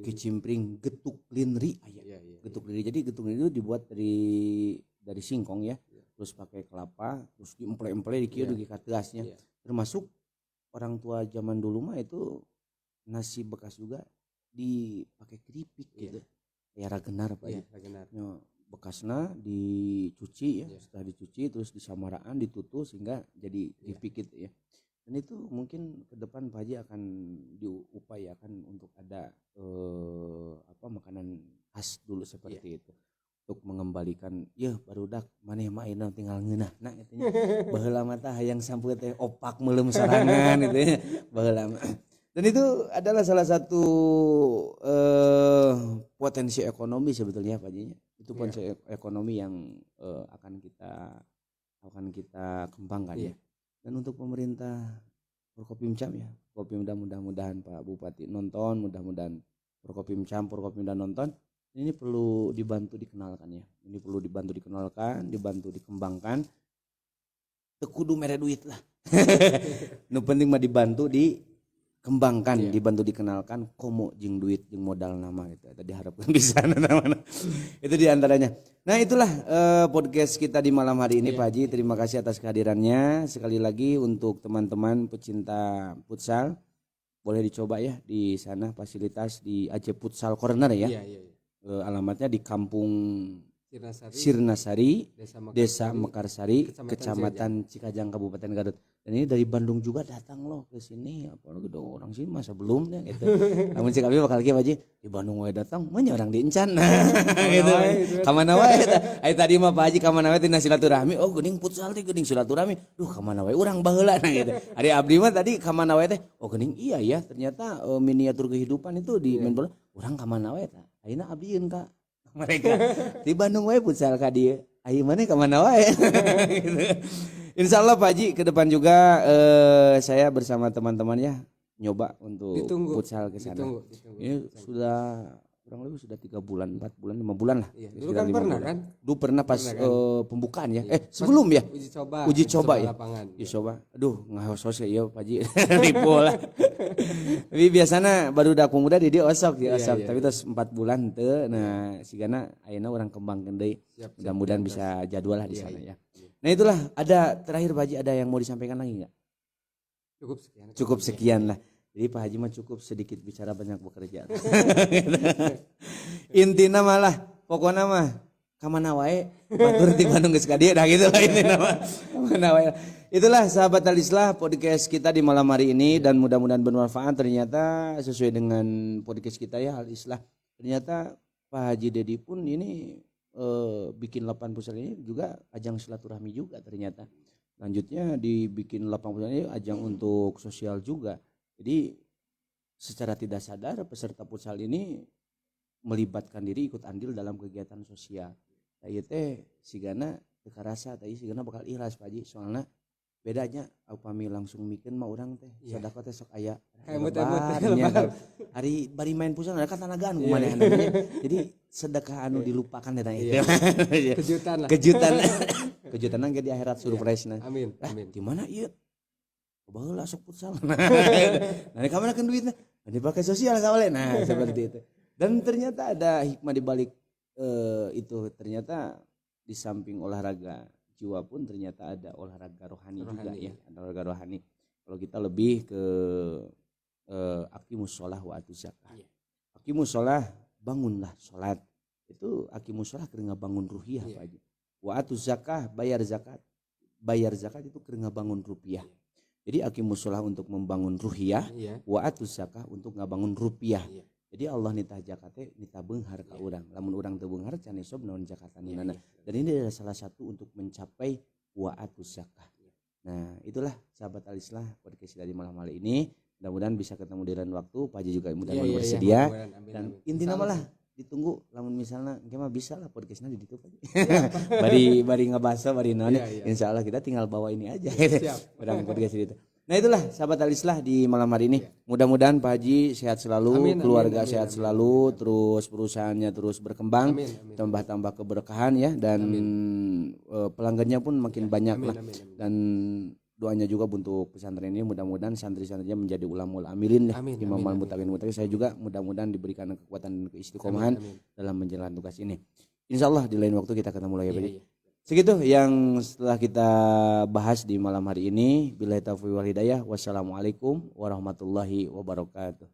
Kicimpring getuk linri aya. Getuk linri. Jadi getuk linri itu dibuat dari singkong ya. Terus pakai kelapa, terus diemple-emple di kieu di kateasnya. Termasuk orang tua zaman dulu mah itu nasi bekas juga dipakai keripik gitu. Ya ragenar Pak ya. Bekasna dicuci ya, setelah dicuci terus disamaraan, ditutup sehingga jadi keripik gitu ya. Dan itu mungkin ke depan Pak Haji akan diupayakan untuk ada makanan khas dulu seperti itu. Untuk mengembalikan barudak maneh mah ayeuna tinggal ngeunahna katanya. Baheula mah tah hayang sampeut teh opak meulem sorangan gitu ya. Baheula mah. Dan itu adalah salah satu potensi ekonomi sebetulnya Pak Haji. Itu potensi ekonomi yang akan kita kembangkan ya. Dan untuk pemerintah Forkopimcam ya, Forkopimda mudah-mudahan Pak Bupati nonton, mudah-mudahan Forkopimcam nonton. Ini perlu dibantu dikenalkan ya. Ini perlu dibantu dikenalkan, dibantu dikembangkan. Tekudu mere duit lah. Nu penting mah dibantu dikembangkan, dibantu dikenalkan, komo jeung duit jeung modal nama gitu. Tadi harapkan bisa nama. Itu diantaranya. Nah itulah podcast kita di malam hari ini Pak Haji. Terima kasih atas kehadirannya. Sekali lagi untuk teman-teman pecinta futsal, boleh dicoba ya di sana fasilitas di Aceh Futsal Corner ya. Alamatnya di Kampung Sirnasari, Desa Mekarsari, Kecamatan Cikajang, Kabupaten Garut. Dan ini dari Bandung juga datang loh ke sini. Apalagi orang sini masa belumnya gitu. Namun si kami bakal lagi Pak Haji di Bandung wae datang, manya orang di Encan. Gitu. Kamana wae eta. Ai tadi mah Pak Haji kamana wae tina silaturahmi. Oh geuning futsal teh geuning silaturahmi. Duh kamana wae urang baheula gitu. Ari abdi mah tadi kamana wae teh. Oh geuning iya ya ternyata miniatur kehidupan itu di main bola. Urang kamana wae tah. Ayeuna abdieun ka mereka. Di Bandung wae futsal ka dieu. Ayeuna mane kamana wae. Gitu. Insya Allah Pak Haji ke depan juga saya bersama teman-teman ya nyoba untuk futsal ke sana. Ini sudah kurang lebih sudah 3 bulan, 4 bulan, 5 bulan lah. Iya, dulu kan pernah bulan. Kan? Dulu pernah pas pembukaan ya. Sebelum ya. Uji coba ya. Uji coba. Aduh, ngahosos ya Pak Haji. Ribu lah. Tapi biasanya baru dak pemuda di dia osok ya osok. Tapi terus 4 bulan teu. Nah, sigana ayeuna urang kembangkeun deui. Mudah-mudahan bisa jadwal lah di sana ya. Nah itulah ada terakhir Pak Haji ada yang mau disampaikan lagi nggak? Cukup sekian lah. Jadi Pak Haji mah cukup sedikit bicara banyak bekerja. Intina malah pokoknya mah kamana wae batur di Bandung geus ka dieu dah gitu lah intina mah. Kamana wae. Itulah sahabat Alislah podcast kita di malam hari ini dan mudah-mudahan bermanfaat. Ternyata sesuai dengan podcast kita ya Alislah. Ternyata Pak Haji Dedi pun ini bikin lapangan futsal ini juga ajang silaturahmi juga ternyata. Lanjutnya dibikin lapangan futsal ini ajang untuk sosial juga. Jadi secara tidak sadar peserta futsal ini melibatkan diri ikut andil dalam kegiatan sosial. Ieu teh sigana teu karasa teh sigana bakal ikhlas Pak Haji soalna bedanya upami langsung mikeun mah urang teh sedekah teh sok aya hari bari main futsal ada katanagaan kumaha namanya. Jadi sedekah anu dilupakan eta itu. Kejutan ge di akhirat surprise na. Amin. Di mana ieu? Baheula sok futsal. Nah, ka mana duitna? Dipakai sosial ka oleh. Nah, seperti itu. Dan ternyata ada hikmah di balik itu. Ternyata di samping olahraga jiwa pun ternyata ada olahraga rohani juga ya. Ada olahraga rohani. Kalau kita lebih ke aqimus shalah wa atuz zakah. Aqimus shalah bangunlah salat. Itu aqimus shalah keur ngabangun ruhiyah Pak Haji. Wa atuz zakah bayar zakat. Bayar zakat itu keur ngabangun rupiah. Jadi aqimus shalah untuk membangun ruhiyah, wa atuz zakah untuk ngabangun rupiah. Jadi Allah nitah zakat teh nitah beunghar ka urang. Lamun urang teu beunghar can isob naon zakatanana. Dan ini adalah salah satu untuk mencapai wa atuz zakah. Nah, itulah sahabat Alislah podcast dari malam hari ini. Mudah-mudahan bisa ketemu di lain waktu. Pak Haji juga mudah-mudahan bersedia. Dan intinya malah ditunggu lamun misalnya engke mah bisa lah podcastnya di ditutup aja. bari ngebahas bari naon. Insyaallah kita tinggal bawa ini aja. Orang podcast itu. Nah itulah sahabat Alislah di malam hari ini. Mudah-mudahan Pak Haji sehat selalu, keluarga sehat selalu, terus perusahaannya terus berkembang, tambah-tambah keberkahan ya dan pelanggannya pun makin banyak lah. Dan doanya juga untuk pesantren ini mudah-mudahan santri-santrinya menjadi ulamul amilin ya. Imam al-mutaqin mutaqin. Saya juga mudah-mudahan diberikan kekuatan dan keistiqomahan dalam menjalankan tugas ini. Insyaallah di lain waktu kita ketemu lagi Pak Haji. Segitu yang setelah kita bahas di malam hari ini. Billahi taufiq wal hidayah. Wassalamualaikum warahmatullahi wabarakatuh.